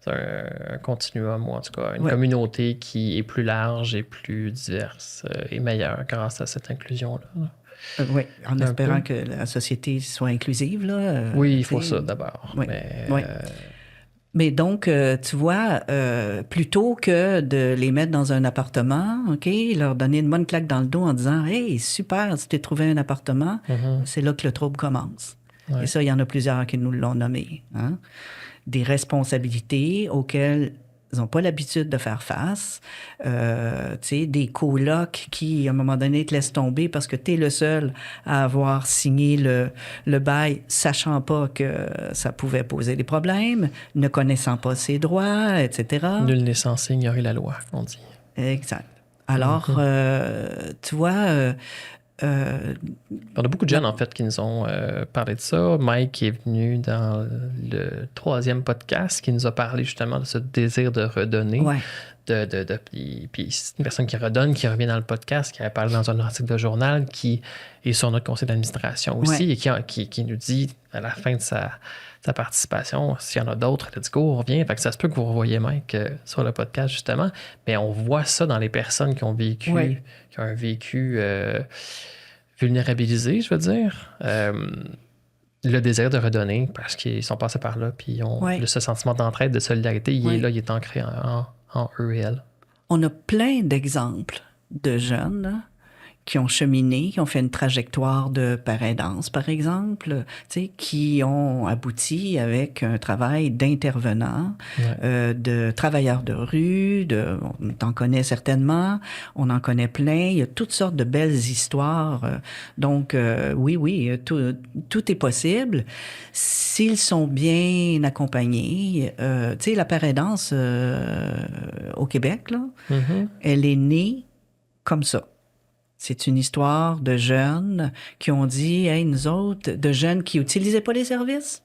Speaker 1: un continuum ou en tout cas une communauté qui est plus large et plus diverse et meilleure grâce à cette inclusion-là.
Speaker 2: Oui, en espérant que la société soit inclusive. Là,
Speaker 1: oui, il faut ça d'abord.
Speaker 2: Mais donc, tu vois, plutôt que de les mettre dans un appartement, OK, leur donner une bonne claque dans le dos en disant « Hey, super, tu t'es trouvé un appartement », c'est là que le trouble commence. Et ça, il y en a plusieurs qui nous l'ont nommé. Hein? Des responsabilités auxquelles ils n'ont pas l'habitude de faire face. Tu sais, des colocs qui, à un moment donné, te laissent tomber parce que tu es le seul à avoir signé le bail, sachant pas que ça pouvait poser des problèmes, ne connaissant pas ses droits, etc.
Speaker 1: Nul n'est censé ignorer la loi, on dit.
Speaker 2: Exact. Alors, tu vois...
Speaker 1: On a beaucoup de jeunes, en fait, qui nous ont parlé de ça. Mike est venu dans le 3e podcast qui nous a parlé justement de ce désir de redonner. Puis c'est une personne qui redonne, qui revient dans le podcast, qui a parlé dans un article de journal, qui est sur notre conseil d'administration aussi et qui nous dit à la fin de sa participation. S'il y en a d'autres, let's go, on revient. Fait que ça se peut que vous revoyez Mike sur le podcast, justement. Mais on voit ça dans les personnes qui ont vécu, qui ont un vécu vulnérabilisé, je veux dire. Le désir de redonner parce qu'ils sont passés par là, puis ils ont ce sentiment d'entraide, de solidarité, il est là, il est ancré en eux et elles.
Speaker 2: On a plein d'exemples de jeunes là, qui ont cheminé, qui ont fait une trajectoire de paraidance, par exemple, qui ont abouti avec un travail d'intervenant, de travailleurs de rue, on t'en connaît certainement, on en connaît plein, il y a toutes sortes de belles histoires. Donc, oui, tout est possible s'ils sont bien accompagnés. La paraidance au Québec, là, elle est née comme ça. C'est une histoire de jeunes qui ont dit, hey, nous autres, de jeunes qui n'utilisaient pas les services.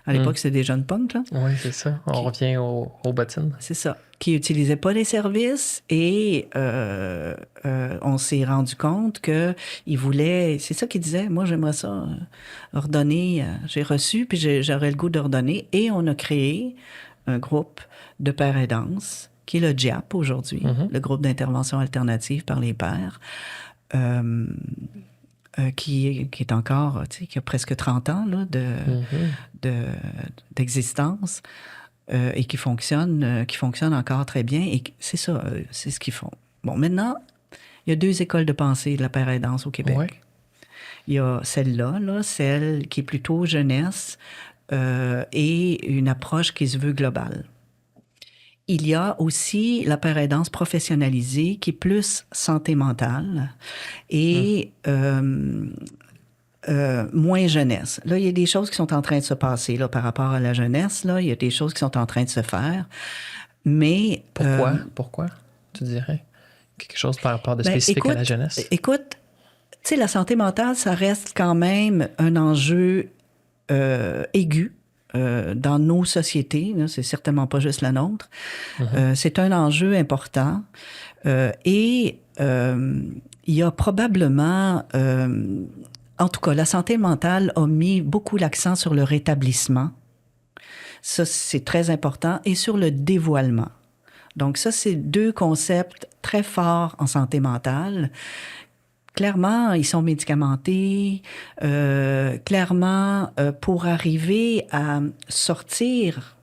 Speaker 2: À l'époque, c'était des jeunes punks, là.
Speaker 1: Oui, c'est ça. On revient aux bottines.
Speaker 2: C'est ça. Qui n'utilisaient pas les services et on s'est rendu compte qu'ils voulaient... C'est ça qu'ils disaient. Moi, j'aimerais ça ordonner. J'ai reçu, puis j'aurais le goût d'ordonner. Et on a créé un groupe de paraidance qui est le GIAP aujourd'hui, le groupe d'intervention alternative par les pairs, qui est encore, qui a presque 30 ans là, d'existence et qui fonctionne encore très bien. Et c'est ça, c'est ce qu'ils font. Bon, maintenant, il y a 2 écoles de pensée de la paraidance au Québec. Ouais. Il y a celle-là, celle qui est plutôt jeunesse et une approche qui se veut globale. Il y a aussi la paraidance professionnalisée qui est plus santé mentale et moins jeunesse. Là, il y a des choses qui sont en train de se passer là, par rapport à la jeunesse. Là, il y a des choses qui sont en train de se faire. Mais...
Speaker 1: Pourquoi, tu dirais? Quelque chose par rapport de spécifique à la jeunesse?
Speaker 2: Écoute, tu sais, la santé mentale, ça reste quand même un enjeu aigu. Dans nos sociétés, là, c'est certainement pas juste la nôtre. C'est un enjeu important et il y a probablement, en tout cas, la santé mentale a mis beaucoup l'accent sur le rétablissement. Ça, c'est très important et sur le dévoilement. Donc ça, c'est 2 concepts très forts en santé mentale. Clairement, ils sont médicamentés. Clairement, pour arriver à sortir,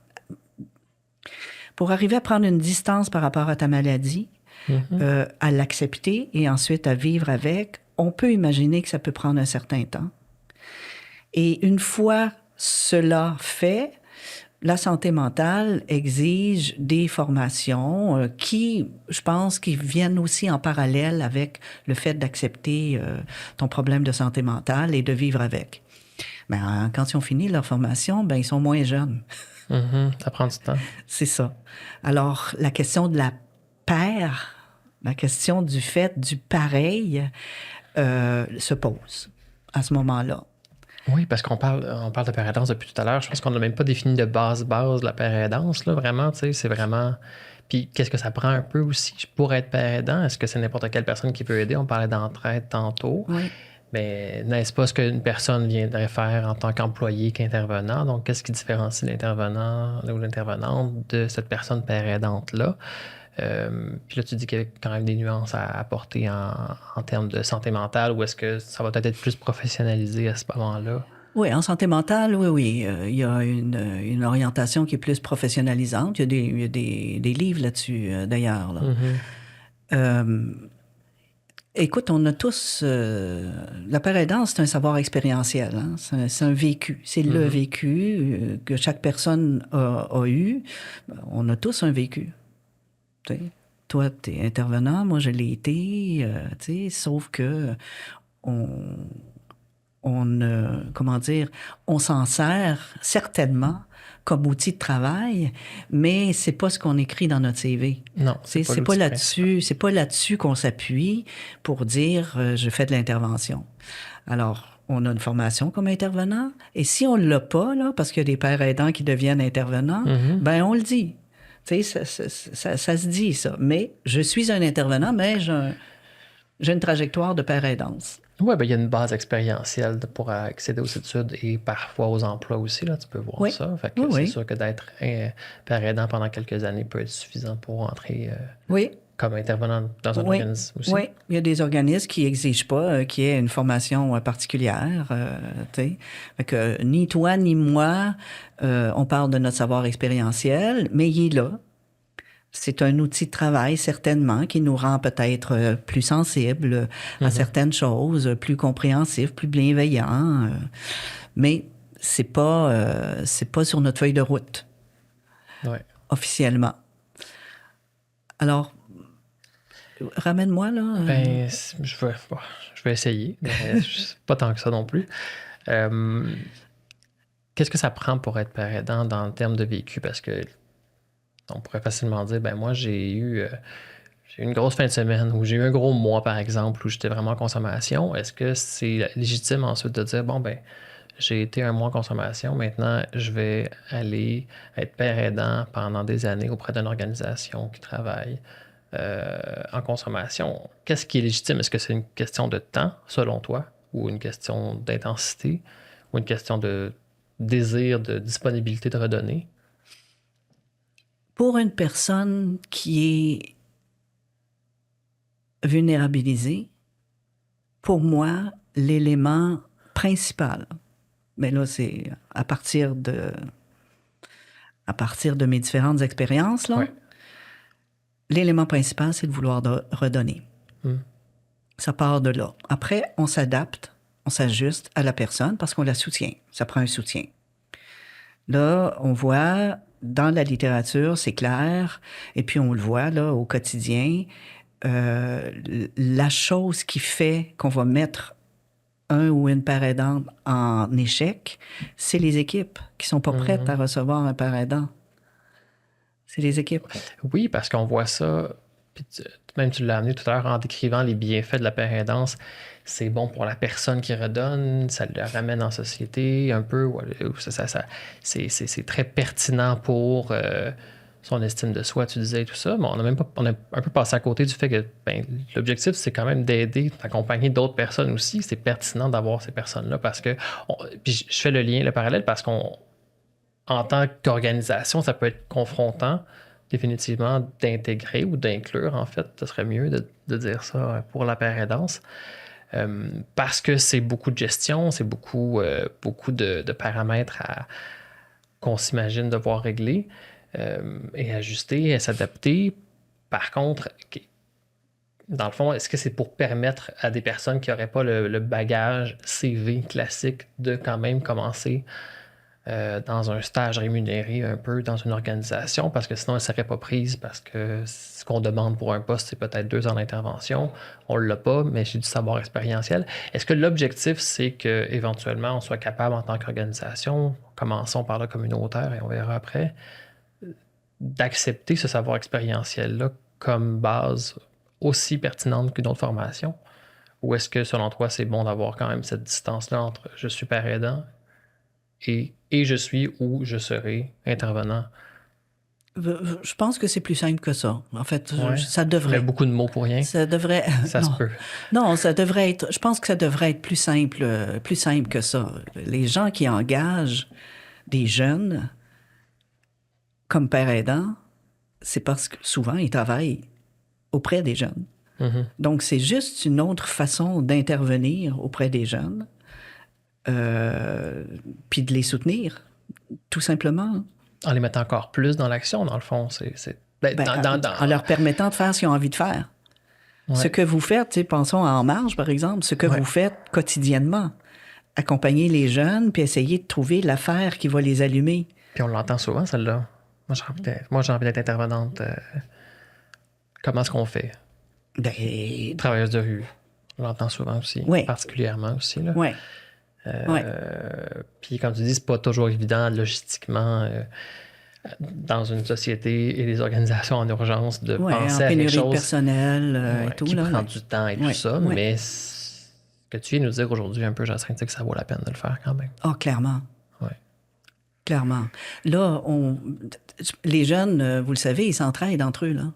Speaker 2: pour arriver à prendre une distance par rapport à ta maladie, à l'accepter et ensuite à vivre avec, on peut imaginer que ça peut prendre un certain temps. Et une fois cela fait, la santé mentale exige des formations qui, je pense, qui viennent aussi en parallèle avec le fait d'accepter ton problème de santé mentale et de vivre avec. Mais quand ils ont fini leur formation, ben ils sont moins jeunes.
Speaker 1: Ça prend du temps.
Speaker 2: C'est ça. Alors, la question de la paire, la question du fait du pareil se pose à ce moment-là.
Speaker 1: Oui, parce qu'on parle de paraidance depuis tout à l'heure. Je pense qu'on n'a même pas défini de base la paraidance, là, vraiment, tu sais, c'est vraiment... Puis qu'est-ce que ça prend un peu aussi pour être paraidant? Est-ce que c'est n'importe quelle personne qui peut aider? On parlait d'entraide tantôt.
Speaker 2: Oui.
Speaker 1: Mais n'est-ce pas ce qu'une personne viendrait faire en tant qu'employé qu'intervenant? Donc, qu'est-ce qui différencie l'intervenant ou l'intervenante de cette personne paraidante-là? Puis là, tu dis qu'il y a quand même des nuances à apporter en termes de santé mentale, ou est-ce que ça va peut-être être plus professionnalisé à ce moment-là?
Speaker 2: Oui, en santé mentale, oui. Il y a une orientation qui est plus professionnalisante. Il y a des livres là-dessus, d'ailleurs. Là. Écoute, on a tous... la paraidance, c'est un savoir expérientiel. Hein? C'est un vécu. C'est le vécu que chaque personne a eu. On a tous un vécu. T'sais, toi, tu es intervenant, moi, je l'ai été, sauf que on s'en sert certainement comme outil de travail, mais c'est pas ce qu'on écrit dans notre CV.
Speaker 1: Non,
Speaker 2: c'est pas là-dessus qu'on s'appuie pour dire je fais de l'intervention. Alors, on a une formation comme intervenant, et si on l'a pas, là, parce qu'il y a des pères aidants qui deviennent intervenants, ben on le dit. Tu sais, ça se dit, ça. Mais je suis un intervenant, mais J'ai une trajectoire de père aidance.
Speaker 1: Oui, ben, il y a une base expérientielle pour accéder aux études et parfois aux emplois aussi. Là, tu peux voir ça. Fait que c'est sûr que d'être père aidant pendant quelques années peut être suffisant pour entrer comme intervenant dans un organisme aussi.
Speaker 2: Oui, il y a des organismes qui n'exigent pas qu'il y ait une formation particulière. Fait que ni toi ni moi, on parle de notre savoir expérientiel, mais il est là. C'est un outil de travail, certainement, qui nous rend peut-être plus sensibles à certaines choses, plus compréhensifs, plus bienveillants. Mais c'est pas sur notre feuille de route, officiellement. Alors, ramène-moi, là.
Speaker 1: Ben, je vais essayer, mais pas tant que ça non plus. Qu'est-ce que ça prend pour être père aidant dans le terme de vécu? Parce que on pourrait facilement dire, ben moi, j'ai eu une grosse fin de semaine ou j'ai eu un gros mois, par exemple, où j'étais vraiment en consommation. Est-ce que c'est légitime ensuite de dire, bon, ben, j'ai été un mois en consommation, maintenant, je vais aller être père aidant pendant des années auprès d'une organisation qui travaille en consommation. Qu'est-ce qui est légitime? Est-ce que c'est une question de temps, selon toi, ou une question d'intensité, ou une question de désir, de disponibilité de redonner?
Speaker 2: Pour une personne qui est vulnérabilisée, pour moi, l'élément principal, mais là, c'est à partir de mes différentes expériences, là, l'élément principal, c'est de vouloir redonner. Ça part de là. Après, on s'adapte, on s'ajuste à la personne parce qu'on la soutient. Ça prend un soutien. Là, on voit dans la littérature, c'est clair, et puis on le voit là au quotidien, la chose qui fait qu'on va mettre un ou une père aidante en échec, c'est les équipes qui sont pas prêtes à recevoir un père aidant. C'est les équipes.
Speaker 1: Oui, parce qu'on voit ça, puis même tu l'as amené tout à l'heure en décrivant les bienfaits de la père aidance. C'est bon pour la personne qui redonne, ça le ramène en société un peu. C'est très pertinent pour son estime de soi, tu disais tout ça. Mais on a un peu passé à côté du fait que l'objectif, c'est quand même d'aider, d'accompagner d'autres personnes aussi. C'est pertinent d'avoir ces personnes-là parce que. Puis je fais le parallèle parce qu'en tant qu'organisation, ça peut être confrontant définitivement d'intégrer ou d'inclure, en fait, ce serait mieux de dire ça pour la père aidance. Parce que c'est beaucoup de gestion, c'est beaucoup de paramètres qu'on s'imagine devoir régler et ajuster et s'adapter. Par contre, dans le fond, est-ce que c'est pour permettre à des personnes qui n'auraient pas le bagage CV classique de quand même commencer dans un stage rémunéré un peu dans une organisation parce que sinon elle ne serait pas prise parce que ce qu'on demande pour un poste, c'est peut-être 2 ans d'intervention. On ne l'a pas, mais j'ai du savoir expérientiel. Est-ce que l'objectif, c'est qu'éventuellement, on soit capable en tant qu'organisation, commençons par le communautaire et on verra après, d'accepter ce savoir expérientiel-là comme base aussi pertinente qu'une autre formation? Ou est-ce que, selon toi, c'est bon d'avoir quand même cette distance-là entre je suis père aidant et je suis ou je serai intervenant?
Speaker 2: Je pense que c'est plus simple que ça. En fait, ça devrait.
Speaker 1: Il y a beaucoup de mots pour rien.
Speaker 2: Ça devrait.
Speaker 1: Ça se peut.
Speaker 2: Non, ça devrait être. Je pense que ça devrait être plus simple que ça. Les gens qui engagent des jeunes comme père aidant, c'est parce que souvent ils travaillent auprès des jeunes. Donc c'est juste une autre façon d'intervenir auprès des jeunes. Puis de les soutenir, tout simplement.
Speaker 1: En les mettant encore plus dans l'action, dans le fond.
Speaker 2: En leur permettant de faire ce qu'ils ont envie de faire. Ouais. Ce que vous faites, pensons à En Marche, par exemple, ce que vous faites quotidiennement. Accompagner les jeunes, puis essayer de trouver l'affaire qui va les allumer.
Speaker 1: Puis on l'entend souvent, celle-là. Moi, j'ai envie d'être intervenante. Comment est-ce qu'on fait? Travailleuse de rue. On l'entend souvent aussi. Particulièrement aussi. Là. Puis comme tu dis, c'est pas toujours évident logistiquement dans une société et des organisations en urgence de penser à quelque chose
Speaker 2: de personnel et tout,
Speaker 1: qui
Speaker 2: là,
Speaker 1: prend du temps et tout ça, mais ce que tu viens nous dire aujourd'hui un peu, Jacinthe, c'est que ça vaut la peine de le faire quand même.
Speaker 2: Ah, clairement. Clairement. Là, les jeunes, vous le savez, ils s'entraident entre eux, là.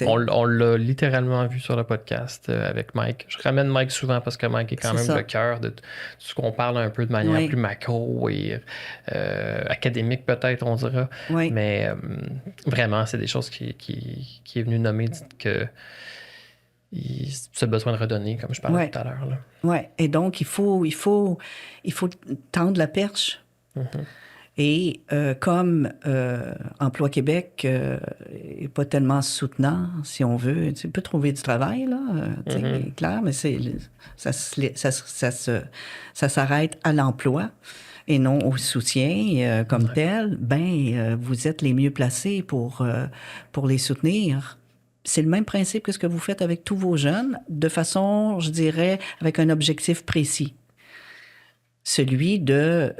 Speaker 1: On l'a littéralement vu sur le podcast avec Mike. Je ramène Mike souvent parce que Mike est quand même le cœur de tout ce qu'on parle un peu de manière plus macro et académique peut-être, on dira.
Speaker 2: Oui.
Speaker 1: Mais vraiment, c'est des choses qui est venu nommer que c'est besoin de redonner, comme je parlais tout à l'heure.
Speaker 2: Oui, et donc il faut tendre la perche. Et comme Emploi Québec n'est pas tellement soutenant, si on veut, tu peux trouver du travail, là, clair, mais ça s'arrête à l'emploi et non au soutien comme tel. Vous êtes les mieux placés pour les soutenir. C'est le même principe que ce que vous faites avec tous vos jeunes, de façon, je dirais, avec un objectif précis. Celui de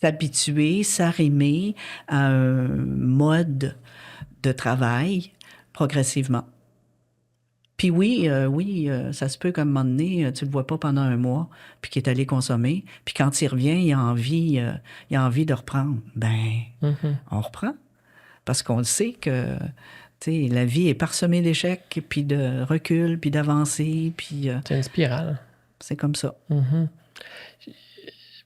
Speaker 2: s'habituer, s'arrimer à un mode de travail progressivement. Puis oui, ça se peut qu'à un moment donné, tu le vois pas pendant un mois, puis qu'il est allé consommer, puis quand il revient, il a envie de reprendre. On reprend. Parce qu'on le sait que la vie est parsemée d'échecs, puis de recul, puis d'avancées, puis...
Speaker 1: c'est une spirale.
Speaker 2: C'est comme ça.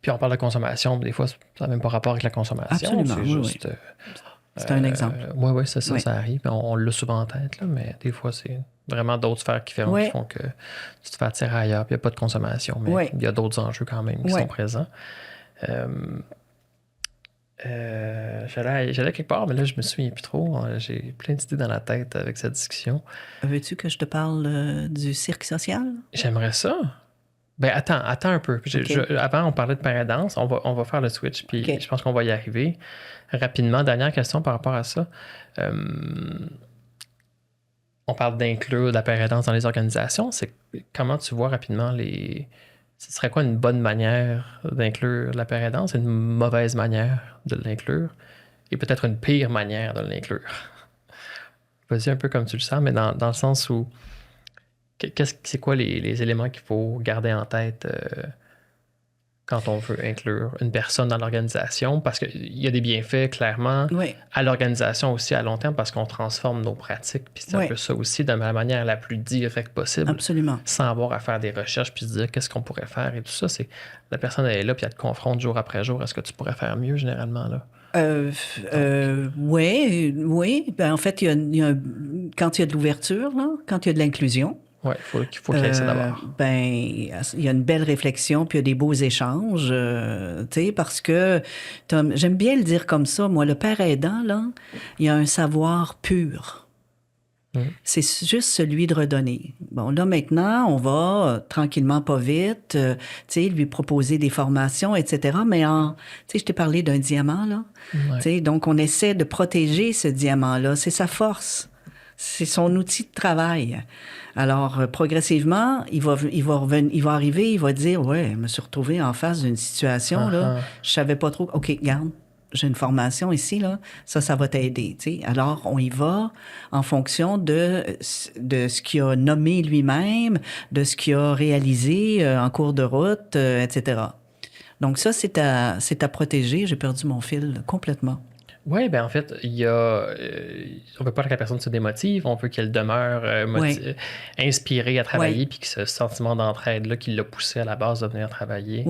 Speaker 1: Puis on parle de consommation, mais des fois, ça n'a même pas rapport avec la consommation.
Speaker 2: Absolument,
Speaker 1: c'est juste...
Speaker 2: c'est un exemple.
Speaker 1: Oui, c'est ça, ça arrive. On l'a souvent en tête, là, mais des fois, c'est vraiment d'autres sphères qui font que tu te fais attirer ailleurs, puis il n'y a pas de consommation, mais il y a d'autres enjeux quand même qui sont présents. J'allais quelque part, mais là, je me souviens plus trop. J'ai plein d'idées dans la tête avec cette discussion.
Speaker 2: Veux-tu que je te parle du cirque social?
Speaker 1: J'aimerais ça. Attends un peu. Avant, on parlait de paradance. On va faire le switch, puis je pense qu'on va y arriver rapidement. Dernière question par rapport à ça. On parle d'inclure de la paradance dans les organisations. C'est comment tu vois rapidement ce serait quoi une bonne manière d'inclure la paradance et une mauvaise manière de l'inclure et peut-être une pire manière de l'inclure? Vas-y un peu comme tu le sens, mais dans le sens où c'est quoi les éléments qu'il faut garder en tête quand on veut inclure une personne dans l'organisation? Parce qu'il y a des bienfaits, clairement, à l'organisation aussi à long terme parce qu'on transforme nos pratiques. Puis c'est un peu ça aussi, de la manière la plus directe possible.
Speaker 2: Absolument.
Speaker 1: Sans avoir à faire des recherches puis se dire qu'est-ce qu'on pourrait faire et tout ça. C'est la personne, elle est là puis elle te confronte jour après jour. Est-ce que tu pourrais faire mieux, généralement, là?
Speaker 2: Oui. En fait, quand il y a de l'ouverture, là, quand il y a de l'inclusion,
Speaker 1: oui, il faut qu'il y ait ça d'abord.
Speaker 2: Il y a une belle réflexion, puis il y a des beaux échanges, parce que, j'aime bien le dire comme ça, moi, le père aidant, là, il y a un savoir pur. C'est juste celui de redonner. Bon, là, maintenant, on va tranquillement, pas vite, lui proposer des formations, etc. Mais je t'ai parlé d'un diamant, là. Donc, on essaie de protéger ce diamant-là. C'est sa force. C'est son outil de travail. Alors, progressivement, il va arriver, il va dire, ouais, je me suis retrouvé en face d'une situation, là, je savais pas trop. OK, regarde, j'ai une formation ici, là, ça va t'aider, tu sais. Alors, on y va en fonction de ce qu'il a nommé lui-même, de ce qu'il a réalisé en cours de route, etc. Donc ça, c'est à protéger. J'ai perdu mon fil complètement.
Speaker 1: Oui, en fait, on veut pas que la personne se démotive, on veut qu'elle demeure inspirée à travailler, puis que ce sentiment d'entraide-là qui l'a poussé à la base de venir travailler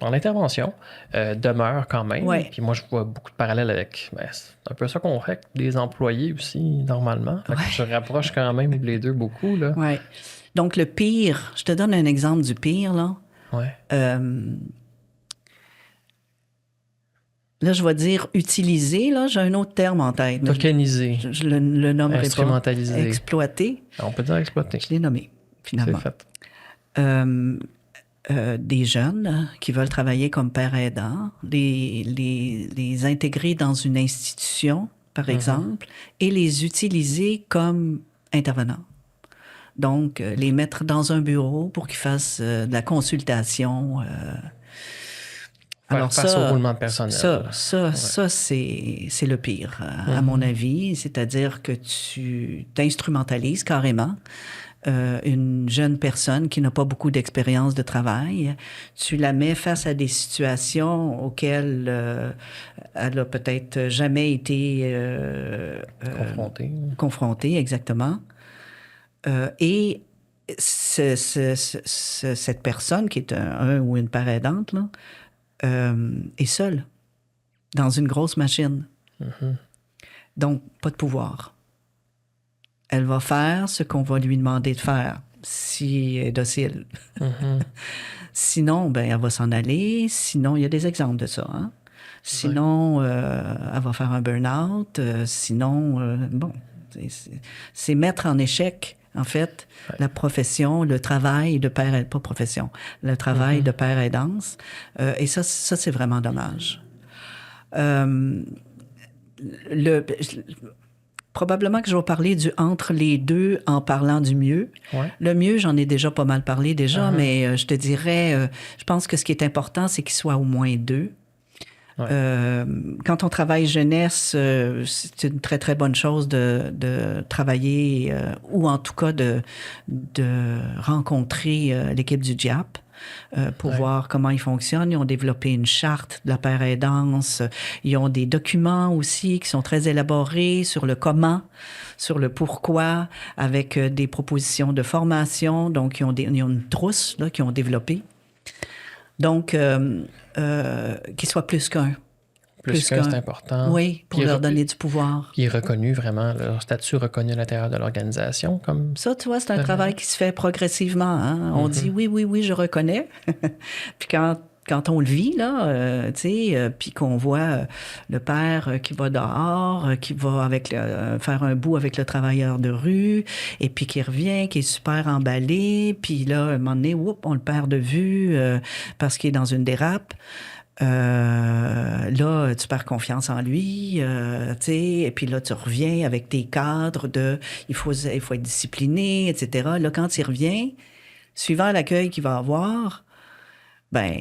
Speaker 1: en intervention demeure quand même. Puis moi, je vois beaucoup de parallèles avec... c'est un peu ça qu'on fait avec des employés aussi, normalement. Fait que je rapproche quand même les deux beaucoup, là.
Speaker 2: Oui. Donc, le pire, je te donne un exemple du pire, là. Là, je vais dire utiliser, là, j'ai un autre terme en tête.
Speaker 1: Tokeniser.
Speaker 2: Je le nommerai pas.
Speaker 1: Instrumentaliser.
Speaker 2: Exploiter.
Speaker 1: On peut dire exploiter.
Speaker 2: Je l'ai nommé, finalement.
Speaker 1: C'est fait.
Speaker 2: Des jeunes qui veulent travailler comme père aidant, les intégrer dans une institution, par exemple, et les utiliser comme intervenants. Donc, les mettre dans un bureau pour qu'ils fassent de la consultation.
Speaker 1: Alors face au roulement de personnel.
Speaker 2: Ça, c'est le pire, à mon avis. C'est-à-dire que tu t'instrumentalises carrément une jeune personne qui n'a pas beaucoup d'expérience de travail. Tu la mets face à des situations auxquelles elle a peut-être jamais été confrontée, exactement. Et cette personne qui est un ou une parent aidante là, est seule dans une grosse machine.
Speaker 1: Mm-hmm.
Speaker 2: Donc, pas de pouvoir. Elle va faire ce qu'on va lui demander de faire, si elle est docile.
Speaker 1: Mm-hmm.
Speaker 2: Sinon, ben, elle va s'en aller. Sinon, il y a des exemples de ça. Hein? Sinon, elle va faire un burn-out. Sinon, bon, c'est mettre en échec, en fait, la profession, le travail de père, pas profession, le travail de père aidance. Et ça, c'est vraiment dommage. Probablement que je vais parler du entre les deux en parlant du mieux.
Speaker 1: Ouais.
Speaker 2: Le mieux, j'en ai déjà pas mal parlé déjà, mais je te dirais, je pense que ce qui est important, c'est qu'il soit au moins deux. Ouais. Quand on travaille jeunesse, c'est une très, très bonne chose de travailler ou en tout cas de rencontrer l'équipe du DIAP. Pour voir comment ils fonctionnent. Ils ont développé une charte de la père aidance. Ils ont des documents aussi qui sont très élaborés sur le comment, sur le pourquoi, avec des propositions de formation. Donc, ils ont une trousse là, qu'ils ont développée. Donc, qu'ils soient plus qu'un.
Speaker 1: Plus qu'un, c'est important.
Speaker 2: Oui, pour leur donner du pouvoir.
Speaker 1: Puis reconnu vraiment, leur statut reconnu à l'intérieur de l'organisation. Comme
Speaker 2: ça, tu vois, c'est un travail qui se fait progressivement. Hein? On dit oui, je reconnais. Puis quand on le vit, là, tu sais, puis qu'on voit le père qui va dehors, qui va faire un bout avec le travailleur de rue, et puis qui revient, qui est super emballé, puis là, à un moment donné, on le perd de vue parce qu'il est dans une dérape. Là, tu perds confiance en lui, tu sais, et puis là, tu reviens avec tes cadres il faut être discipliné, etc. Là, quand il revient, suivant l'accueil qu'il va avoir, ben,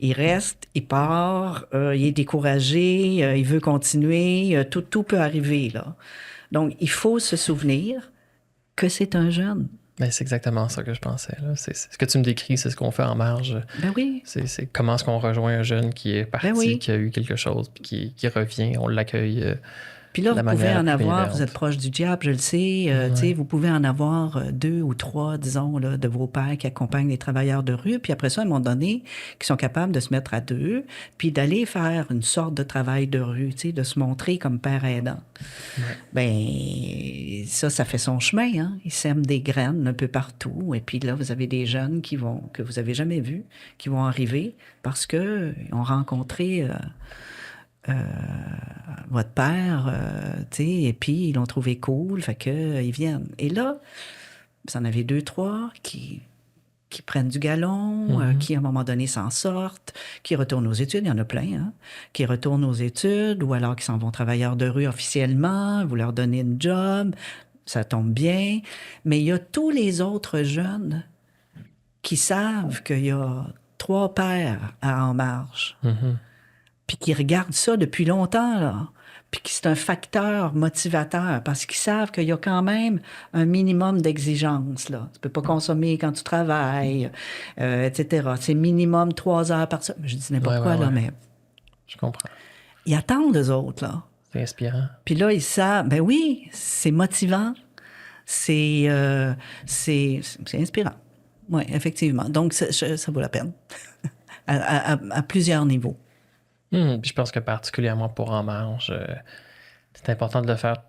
Speaker 2: il reste, il part, il est découragé, il veut continuer, tout peut arriver, là. Donc, il faut se souvenir que c'est un jeune.
Speaker 1: Ben, c'est exactement ça que je pensais. Là. C'est ce que tu me décris, c'est ce qu'on fait en marge.
Speaker 2: Ben oui.
Speaker 1: C'est comment est-ce qu'on rejoint un jeune qui est parti, qui a eu quelque chose, puis qui revient, on l'accueille.
Speaker 2: Puis là, vous pouvez en avoir, vous êtes proche du diable, je le sais, tu sais, vous pouvez en avoir 2 ou 3, disons, là, de vos pères qui accompagnent les travailleurs de rue, puis après ça, à un moment donné, qui sont capables de se mettre à deux, puis d'aller faire une sorte de travail de rue, tu sais, de se montrer comme père aidant. Ben, ça fait son chemin, hein. Ils sèment des graines un peu partout, et puis là, vous avez des jeunes que vous avez jamais vus, qui vont arriver parce que ont rencontré votre père, tu sais, et puis ils l'ont trouvé cool, fait que ils viennent. Et là, vous en avez 2, 3 qui prennent du galon, qui à un moment donné s'en sortent, qui retournent aux études, il y en a plein, hein, qui retournent aux études, ou alors qui s'en vont travailleurs de rue officiellement, vous leur donnez une job, ça tombe bien, mais il y a tous les autres jeunes qui savent qu'il y a 3 pères En Marche. Puis qui regardent ça depuis longtemps, là. Puis que c'est un facteur motivateur parce qu'ils savent qu'il y a quand même un minimum d'exigence, là. Tu peux pas consommer quand tu travailles, etc. C'est minimum 3 heures par semaine. Je dis n'importe quoi, là, mais...
Speaker 1: Je comprends.
Speaker 2: Ils attendent, eux autres, là.
Speaker 1: C'est inspirant.
Speaker 2: Puis là, ils savent... Ben oui, c'est motivant. C'est inspirant. Oui, effectivement. Donc, ça vaut la peine. à plusieurs niveaux.
Speaker 1: Puis je pense que particulièrement pour En Marche, c'est important de le faire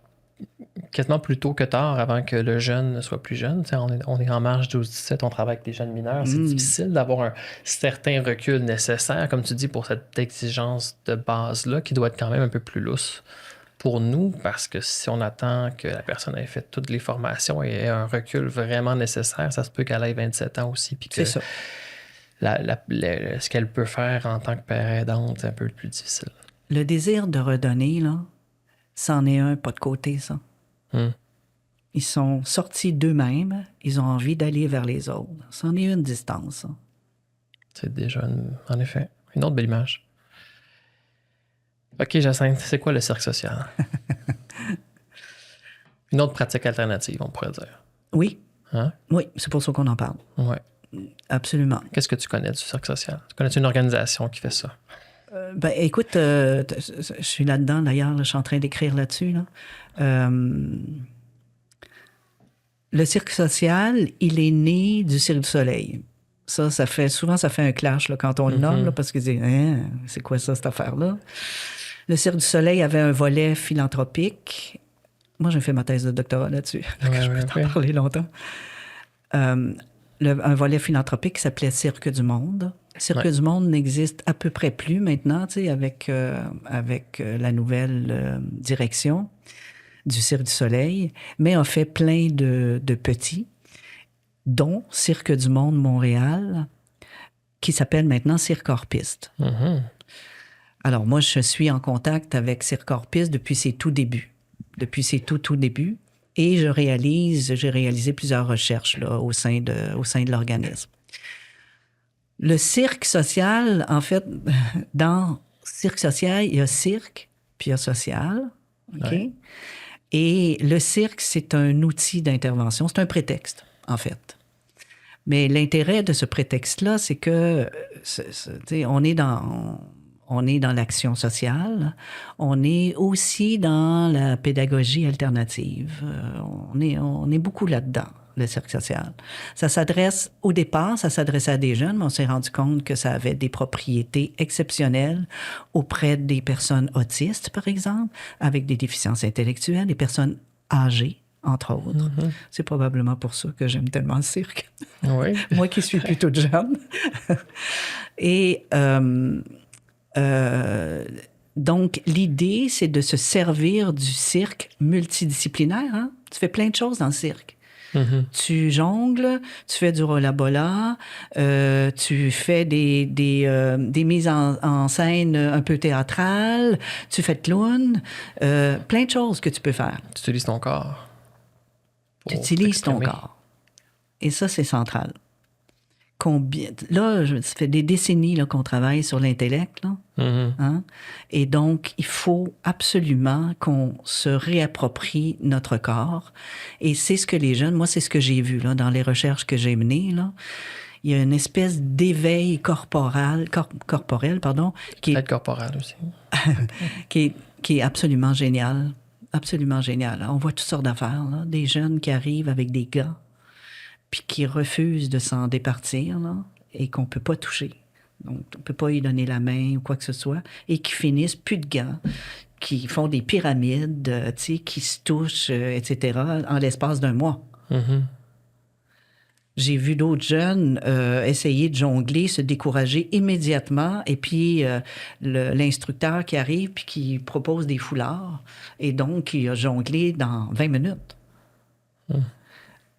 Speaker 1: quasiment plus tôt que tard, avant que le jeune soit plus jeune. T'sais, on est En Marche 12-17, on travaille avec des jeunes mineurs. C'est difficile d'avoir un certain recul nécessaire, comme tu dis, pour cette exigence de base-là, qui doit être quand même un peu plus lousse pour nous, parce que si on attend que la personne ait fait toutes les formations et ait un recul vraiment nécessaire, ça se peut qu'elle ait 27 ans aussi. Puis que
Speaker 2: c'est ça.
Speaker 1: Ce qu'elle peut faire en tant que père aidante, c'est un peu plus difficile.
Speaker 2: Le désir de redonner, là, c'en est un pas de côté, ça. Ils sont sortis d'eux-mêmes, ils ont envie d'aller vers les autres. C'en est une distance, ça.
Speaker 1: C'est déjà, en effet, une autre belle image. OK, Jacinthe, c'est quoi le cercle social? Une autre pratique alternative, on pourrait dire.
Speaker 2: Oui.
Speaker 1: Hein?
Speaker 2: Oui, c'est pour ça qu'on en parle.
Speaker 1: Ouais.
Speaker 2: Absolument.
Speaker 1: Qu'est-ce que tu connais du cirque social? Tu connais une organisation qui fait ça?
Speaker 2: Ben, écoute, je suis là-dedans, d'ailleurs, là, je suis en train d'écrire là-dessus. Là. Le cirque social, il est né du Cirque du Soleil. Ça fait un clash là, quand on le nomme, là, parce que c'est quoi ça, cette affaire-là? Le Cirque du Soleil avait un volet philanthropique. Moi, j'ai fait ma thèse de doctorat là-dessus. Je peux t'en parler longtemps. Un volet philanthropique qui s'appelait Cirque du Monde. Cirque du Monde n'existe à peu près plus maintenant, tu sais, avec la nouvelle direction du Cirque du Soleil, mais on fait plein de petits, dont Cirque du Monde Montréal, qui s'appelle maintenant Cirque Hors-Piste.
Speaker 1: Mm-hmm.
Speaker 2: Alors, moi, je suis en contact avec Cirque Hors-Piste depuis ses tout débuts. Depuis ses tout débuts. Et j'ai réalisé plusieurs recherches là, au sein de l'organisme. Le cirque social, en fait, dans cirque social, il y a cirque, puis il y a social. OK? Ouais. Et le cirque, c'est un outil d'intervention. C'est un prétexte, en fait. Mais l'intérêt de ce prétexte-là, c'est que on est dans l'action sociale. On est aussi dans la pédagogie alternative. On est beaucoup là-dedans, le cirque social. Au départ, ça s'adressait à des jeunes, mais on s'est rendu compte que ça avait des propriétés exceptionnelles auprès des personnes autistes, par exemple, avec des déficiences intellectuelles, des personnes âgées, entre autres. Mm-hmm. C'est probablement pour ça que j'aime tellement le cirque.
Speaker 1: Oui.
Speaker 2: Moi qui suis plutôt jeune. Et donc, l'idée, c'est de se servir du cirque multidisciplinaire. Hein? Tu fais plein de choses dans le cirque. Mm-hmm. Tu jongles, tu fais du rolla-bolla, tu fais des mises en scène un peu théâtrales, tu fais de clown, plein de choses que tu peux faire.
Speaker 1: Tu utilises ton corps.
Speaker 2: Tu utilises ton corps. Et ça, c'est central. Là, ça fait des décennies là, qu'on travaille sur l'intellect. Là. Mm-hmm. Hein? Et donc, il faut absolument qu'on se réapproprie notre corps. Et c'est ce que les jeunes... Moi, c'est ce que j'ai vu là, dans les recherches que j'ai menées. Là. Il y a une espèce d'éveil corporel, qui
Speaker 1: est corporel aussi.
Speaker 2: qui est absolument génial. Absolument génial. On voit toutes sortes d'affaires. Là. Des jeunes qui arrivent avec des gants puis qui refusent de s'en départir, là, et qu'on ne peut pas toucher. Donc, on ne peut pas y donner la main ou quoi que ce soit, et qui finissent plus de gants, qui font des pyramides, qui se touchent, etc., en l'espace d'un mois. Mm-hmm. J'ai vu d'autres jeunes essayer de jongler, se décourager immédiatement, et puis l'instructeur qui arrive puis qui propose des foulards, et donc il a jonglé dans 20 minutes. Mm.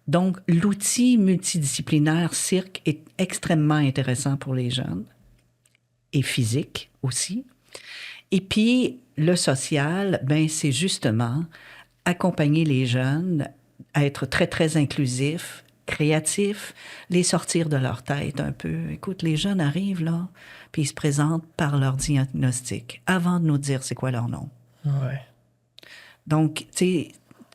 Speaker 2: Donc, l'outil multidisciplinaire cirque est extrêmement intéressant pour les jeunes et physique aussi. Et puis, le social, c'est justement accompagner les jeunes à être très, très inclusifs, créatifs, les sortir de leur tête un peu. Écoute, les jeunes arrivent là, puis ils se présentent par leur diagnostic avant de nous dire c'est quoi leur nom.
Speaker 1: Ouais.
Speaker 2: Donc, tu sais,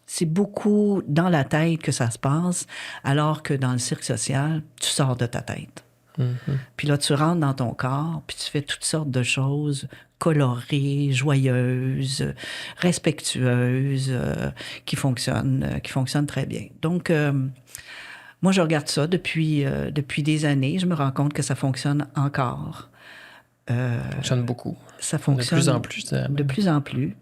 Speaker 2: c'est beaucoup dans la tête que ça se passe, alors que dans le cirque social, tu sors de ta tête. Mm-hmm. Puis là, tu rentres dans ton corps, puis tu fais toutes sortes de choses colorées, joyeuses, respectueuses, qui fonctionnent très bien. Donc, moi, je regarde ça depuis des années. Je me rends compte que ça fonctionne encore.
Speaker 1: Ça fonctionne beaucoup.
Speaker 2: Ça fonctionne
Speaker 1: de plus en plus.
Speaker 2: De plus en plus.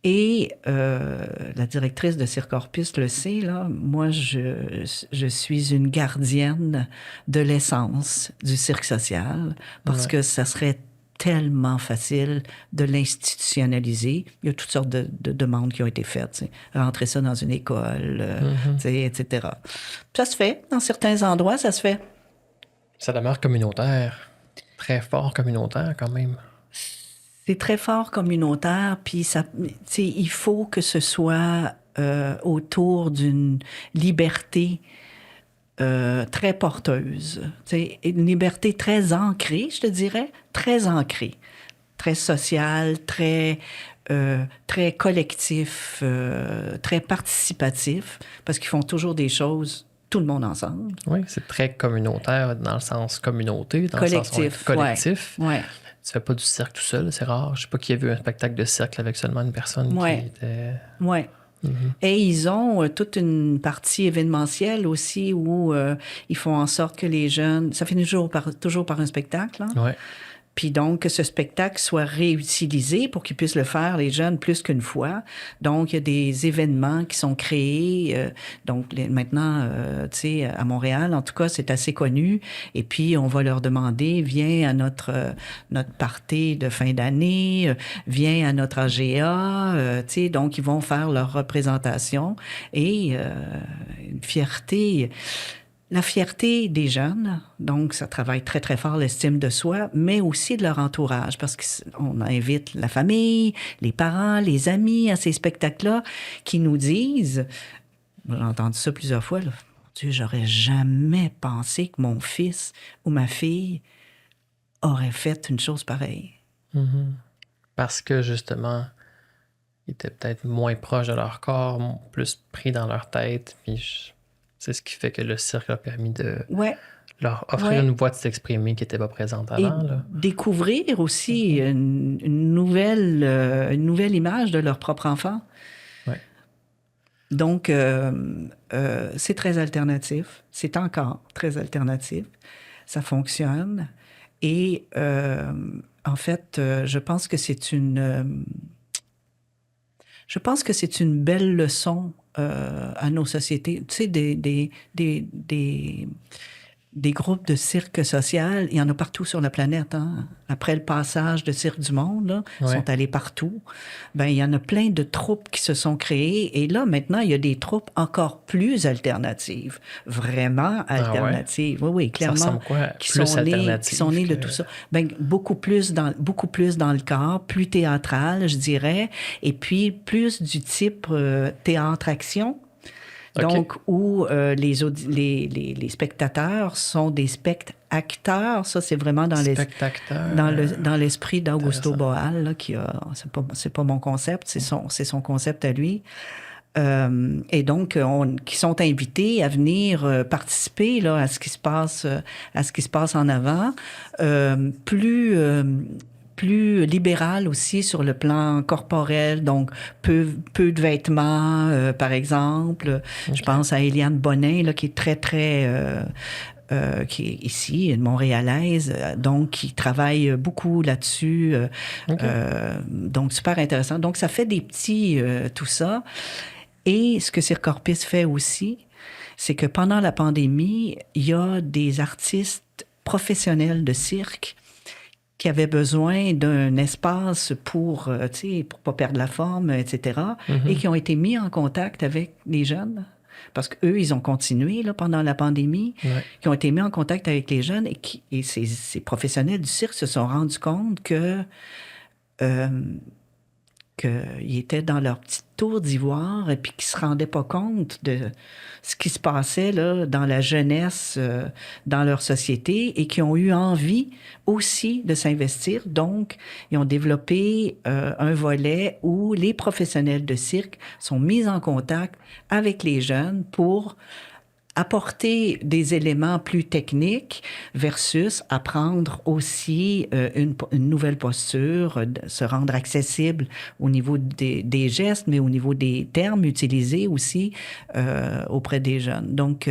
Speaker 2: Et la directrice de Cirque Hors-Piste le sait, là, moi, je suis une gardienne de l'essence du cirque social parce que ça serait tellement facile de l'institutionnaliser. Il y a toutes sortes de demandes qui ont été faites. Rentrer ça dans une école, etc. Ça se fait. Dans certains endroits, ça se fait.
Speaker 1: Ça demeure communautaire. Très fort communautaire, quand même.
Speaker 2: C'est très fort communautaire, puis ça, il faut que ce soit autour d'une liberté très porteuse, une liberté très ancrée, je te dirais, très ancrée, très sociale, très collectif, très participatif, parce qu'ils font toujours des choses tout le monde ensemble.
Speaker 1: Oui, c'est très communautaire dans le sens communauté, dans
Speaker 2: Collectif,
Speaker 1: le sens collectif.
Speaker 2: Ouais.
Speaker 1: Tu fais pas du cirque tout seul, c'est rare. Je sais pas qui a vu un spectacle de cirque avec seulement une personne qui était...
Speaker 2: Oui. Et ils ont toute une partie événementielle aussi où ils font en sorte que les jeunes... Ça finit toujours par un spectacle, hein?
Speaker 1: Oui.
Speaker 2: Puis donc, que ce spectacle soit réutilisé pour qu'ils puissent le faire, les jeunes, plus qu'une fois. Donc, il y a des événements qui sont créés. Maintenant, tu sais, à Montréal, en tout cas, c'est assez connu. Et puis, on va leur demander, viens à notre party de fin d'année, viens à notre AGA. Tu sais, donc, ils vont faire leur représentation. Et une fierté... La fierté des jeunes, donc ça travaille très, très fort l'estime de soi, mais aussi de leur entourage, parce qu'on invite la famille, les parents, les amis à ces spectacles-là qui nous disent, j'ai entendu ça plusieurs fois, là, mon Dieu, j'aurais jamais pensé que mon fils ou ma fille aurait fait une chose pareille.
Speaker 1: Mm-hmm. Parce que justement, ils étaient peut-être moins proches de leur corps, plus pris dans leur tête, puis... C'est ce qui fait que le cirque a permis de leur offrir une voie de s'exprimer qui n'était pas présente avant.
Speaker 2: Et
Speaker 1: là.
Speaker 2: Découvrir aussi une nouvelle image de leur propre enfant.
Speaker 1: Ouais.
Speaker 2: Donc, c'est très alternatif. C'est encore très alternatif. Ça fonctionne. Et en fait, je pense que c'est une belle leçon à nos sociétés. Tu sais, des groupes de cirque social, il y en a partout sur la planète. Hein? Après le passage de Cirque du Monde, là, ils sont allés partout. Ben, il y en a plein de troupes qui se sont créées. Et là, maintenant, il y a des troupes encore plus alternatives. Vraiment alternatives.
Speaker 1: Ah ouais?
Speaker 2: Oui, clairement.
Speaker 1: Ça ressemble quoi?
Speaker 2: Qui sont nées de tout ça. Ben, beaucoup plus dans le corps, plus théâtral, je dirais. Et puis, plus du type théâtre-action. Donc, où les spectateurs sont des spectateurs. Ça, c'est vraiment dans l'esprit d'Augusto Boal, là, qui a... C'est pas mon concept, c'est son concept à lui. Et donc, qui sont invités à venir participer là, à ce qui se passe en avant. Plus libéral aussi sur le plan corporel, donc peu de vêtements, par exemple. Okay. Je pense à Eliane Bonin, là, qui est très, très... qui est ici, une Montréalaise, donc qui travaille beaucoup là-dessus. Donc, super intéressant. Donc, ça fait des petits... tout ça. Et ce que Circorpis fait aussi, c'est que pendant la pandémie, il y a des artistes professionnels de cirque qui avaient besoin d'un espace pour pas perdre la forme, etc., et qui ont été mis en contact avec les jeunes, parce qu'eux, ils ont continué là, pendant la pandémie, qui ont été mis en contact avec les jeunes, et ces professionnels du cirque se sont rendus compte qu'ils étaient dans leur petite tour d'ivoire et puis qu'ils ne se rendaient pas compte de ce qui se passait là, dans la jeunesse, dans leur société, et qui ont eu envie aussi de s'investir. Donc, ils ont développé un volet où les professionnels de cirque sont mis en contact avec les jeunes pour apporter des éléments plus techniques versus apprendre aussi une nouvelle posture, se rendre accessible au niveau des gestes, mais au niveau des termes utilisés aussi auprès des jeunes. Donc,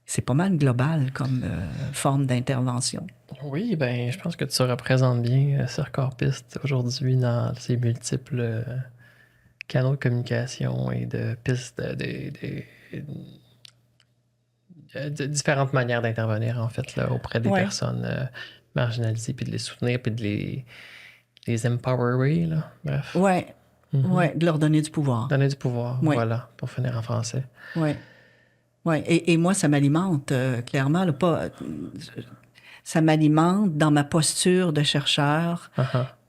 Speaker 2: c'est pas mal global comme forme d'intervention.
Speaker 1: Oui, ben je pense que tu représentes bien Circorpis aujourd'hui dans ses multiples canaux de communication et de pistes de différentes manières d'intervenir, en fait, là, auprès des personnes marginalisées, puis de les soutenir, puis de les empowerer, là. Bref.
Speaker 2: Oui, de leur donner du pouvoir.
Speaker 1: Donner du pouvoir, voilà, pour finir en français.
Speaker 2: Oui. Oui, et moi, ça m'alimente, clairement. Là, ça m'alimente dans ma posture de chercheur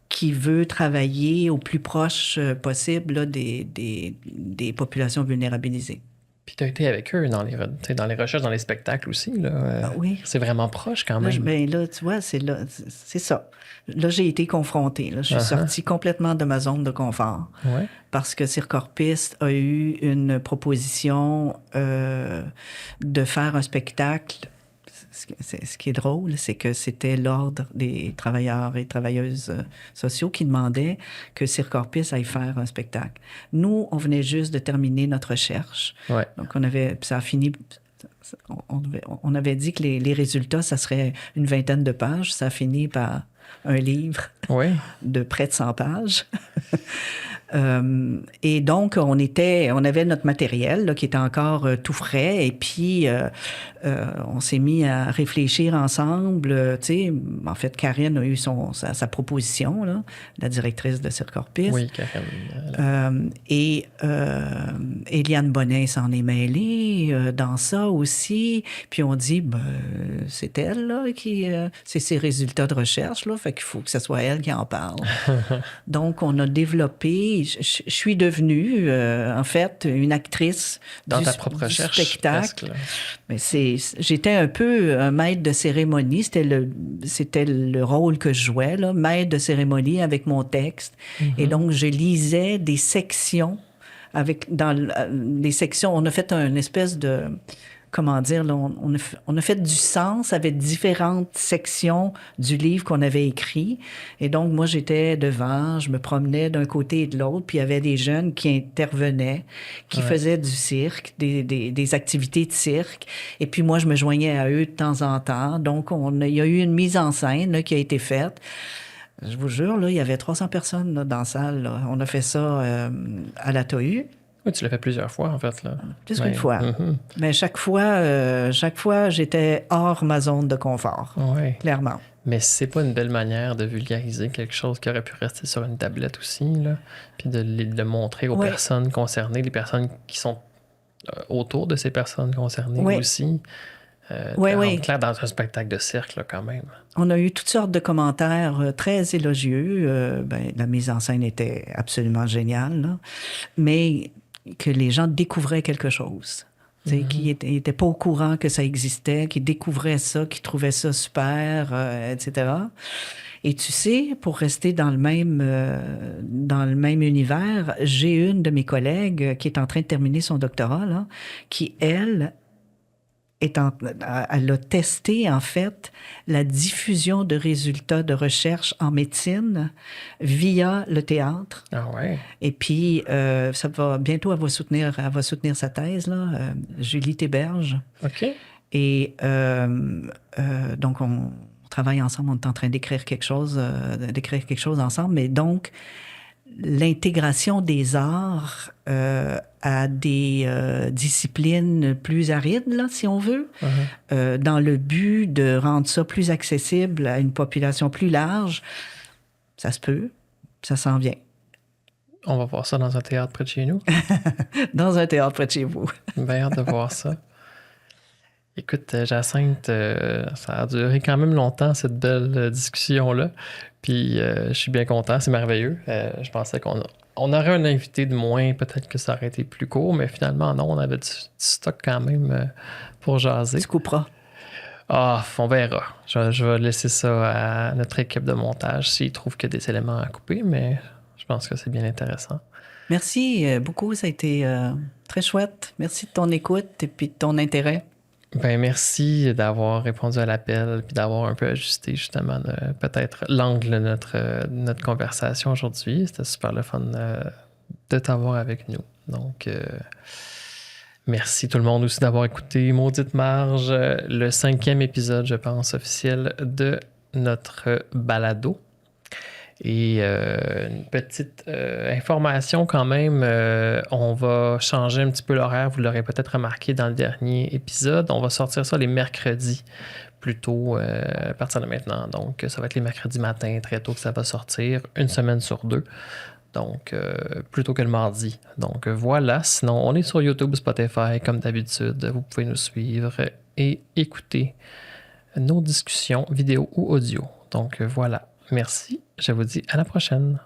Speaker 2: qui veut travailler au plus proche possible là, des populations vulnérabilisées.
Speaker 1: Puis tu as été avec eux dans les recherches, dans les spectacles aussi. Là.
Speaker 2: Oui.
Speaker 1: C'est vraiment proche quand même.
Speaker 2: Là, tu vois, c'est ça. Là, j'ai été confrontée. Là. Je suis sortie complètement de ma zone de confort.
Speaker 1: Ouais.
Speaker 2: Parce que Circorpiste a eu une proposition de faire un spectacle. Ce qui est drôle, c'est que c'était l'Ordre des travailleurs et travailleuses sociaux qui demandait que Circorpiste aille faire un spectacle. Nous, on venait juste de terminer notre recherche.
Speaker 1: Ouais.
Speaker 2: Donc, ça a fini... On avait dit que les résultats, ça serait une vingtaine de pages. Ça a fini par un livre de près de 100 pages. Et donc, on avait notre matériel là, qui était encore tout frais, et puis on s'est mis à réfléchir ensemble. En fait, Karine a eu sa proposition, là, la directrice de Circorpiste.
Speaker 1: Oui, Karine.
Speaker 2: Et Éliane Bonnet s'en est mêlée dans ça aussi. Puis on dit, c'est elle là, c'est ses résultats de recherche, là, fait qu'il faut que ce soit elle qui en parle. Donc, on a développé. Je suis devenue, en fait, une actrice
Speaker 1: dans ta propre recherche,
Speaker 2: spectacle. Mais j'étais un peu un maître de cérémonie. C'était le rôle que je jouais, là, maître de cérémonie avec mon texte. Mm-hmm. Et donc, je lisais des sections. Dans les sections, on a fait une espèce de... Comment dire, là, on a fait du sens avec différentes sections du livre qu'on avait écrit. Et donc, moi, j'étais devant, je me promenais d'un côté et de l'autre, puis il y avait des jeunes qui intervenaient, qui faisaient du cirque, des activités de cirque. Et puis moi, je me joignais à eux de temps en temps. Donc, il y a eu une mise en scène là, qui a été faite. Je vous jure, là, il y avait 300 personnes là, dans la salle. Là. On a fait ça à la TOU.
Speaker 1: Oui, tu l'as fait plusieurs fois, en fait. Là.
Speaker 2: Plus qu'une fois. Mais chaque fois, j'étais hors ma zone de confort, clairement.
Speaker 1: Mais c'est pas une belle manière de vulgariser quelque chose qui aurait pu rester sur une tablette aussi, là, puis de le montrer aux personnes concernées, les personnes qui sont autour de ces personnes concernées aussi. Clair, dans un spectacle de cirque, là, quand même.
Speaker 2: On a eu toutes sortes de commentaires très élogieux. La mise en scène était absolument géniale, là. Mais que les gens découvraient quelque chose. Qui n'étaient pas au courant que ça existait, qui découvraient ça, qui trouvaient ça super, etc. Et tu sais, pour rester dans le même univers, j'ai une de mes collègues qui est en train de terminer son doctorat, là, qui, elle a testé, en fait, la diffusion de résultats de recherche en médecine via le théâtre.
Speaker 1: Ah ouais.
Speaker 2: Et puis, bientôt, elle va soutenir sa thèse, là, Julie Théberge.
Speaker 1: OK.
Speaker 2: Et donc, on travaille ensemble, on est en train d'écrire quelque chose ensemble. Mais donc, l'intégration des arts à des disciplines plus arides, là, si on veut, dans le but de rendre ça plus accessible à une population plus large, ça se peut, ça s'en vient.
Speaker 1: On va voir ça dans un théâtre près de chez nous.
Speaker 2: Dans un théâtre près de chez vous.
Speaker 1: Bien hâte de voir ça. Écoute, Jacinthe, ça a duré quand même longtemps, cette belle discussion-là. Puis je suis bien content, c'est merveilleux. Je pensais qu'on aurait un invité de moins, peut-être que ça aurait été plus court, mais finalement, non, on avait du stock quand même pour jaser.
Speaker 2: Tu couperas.
Speaker 1: On verra. Je vais laisser ça à notre équipe de montage s'ils trouvent qu'il y a des éléments à couper, mais je pense que c'est bien intéressant.
Speaker 2: Merci beaucoup, ça a été très chouette. Merci de ton écoute et puis de ton intérêt.
Speaker 1: Ben merci d'avoir répondu à l'appel puis d'avoir un peu ajusté justement peut-être l'angle de notre conversation aujourd'hui. C'était super le fun de t'avoir avec nous. Donc, merci tout le monde aussi d'avoir écouté Maudite Marge, le 5e épisode, je pense, officiel de notre balado. Et une petite information quand même, on va changer un petit peu l'horaire, vous l'aurez peut-être remarqué dans le dernier épisode. On va sortir ça les mercredis plutôt à partir de maintenant. Donc ça va être les mercredis matin, très tôt que ça va sortir, une semaine sur 2. Donc plutôt que le mardi. Donc voilà, sinon on est sur YouTube, Spotify comme d'habitude. Vous pouvez nous suivre et écouter nos discussions vidéo ou audio. Donc voilà. Merci, je vous dis à la prochaine.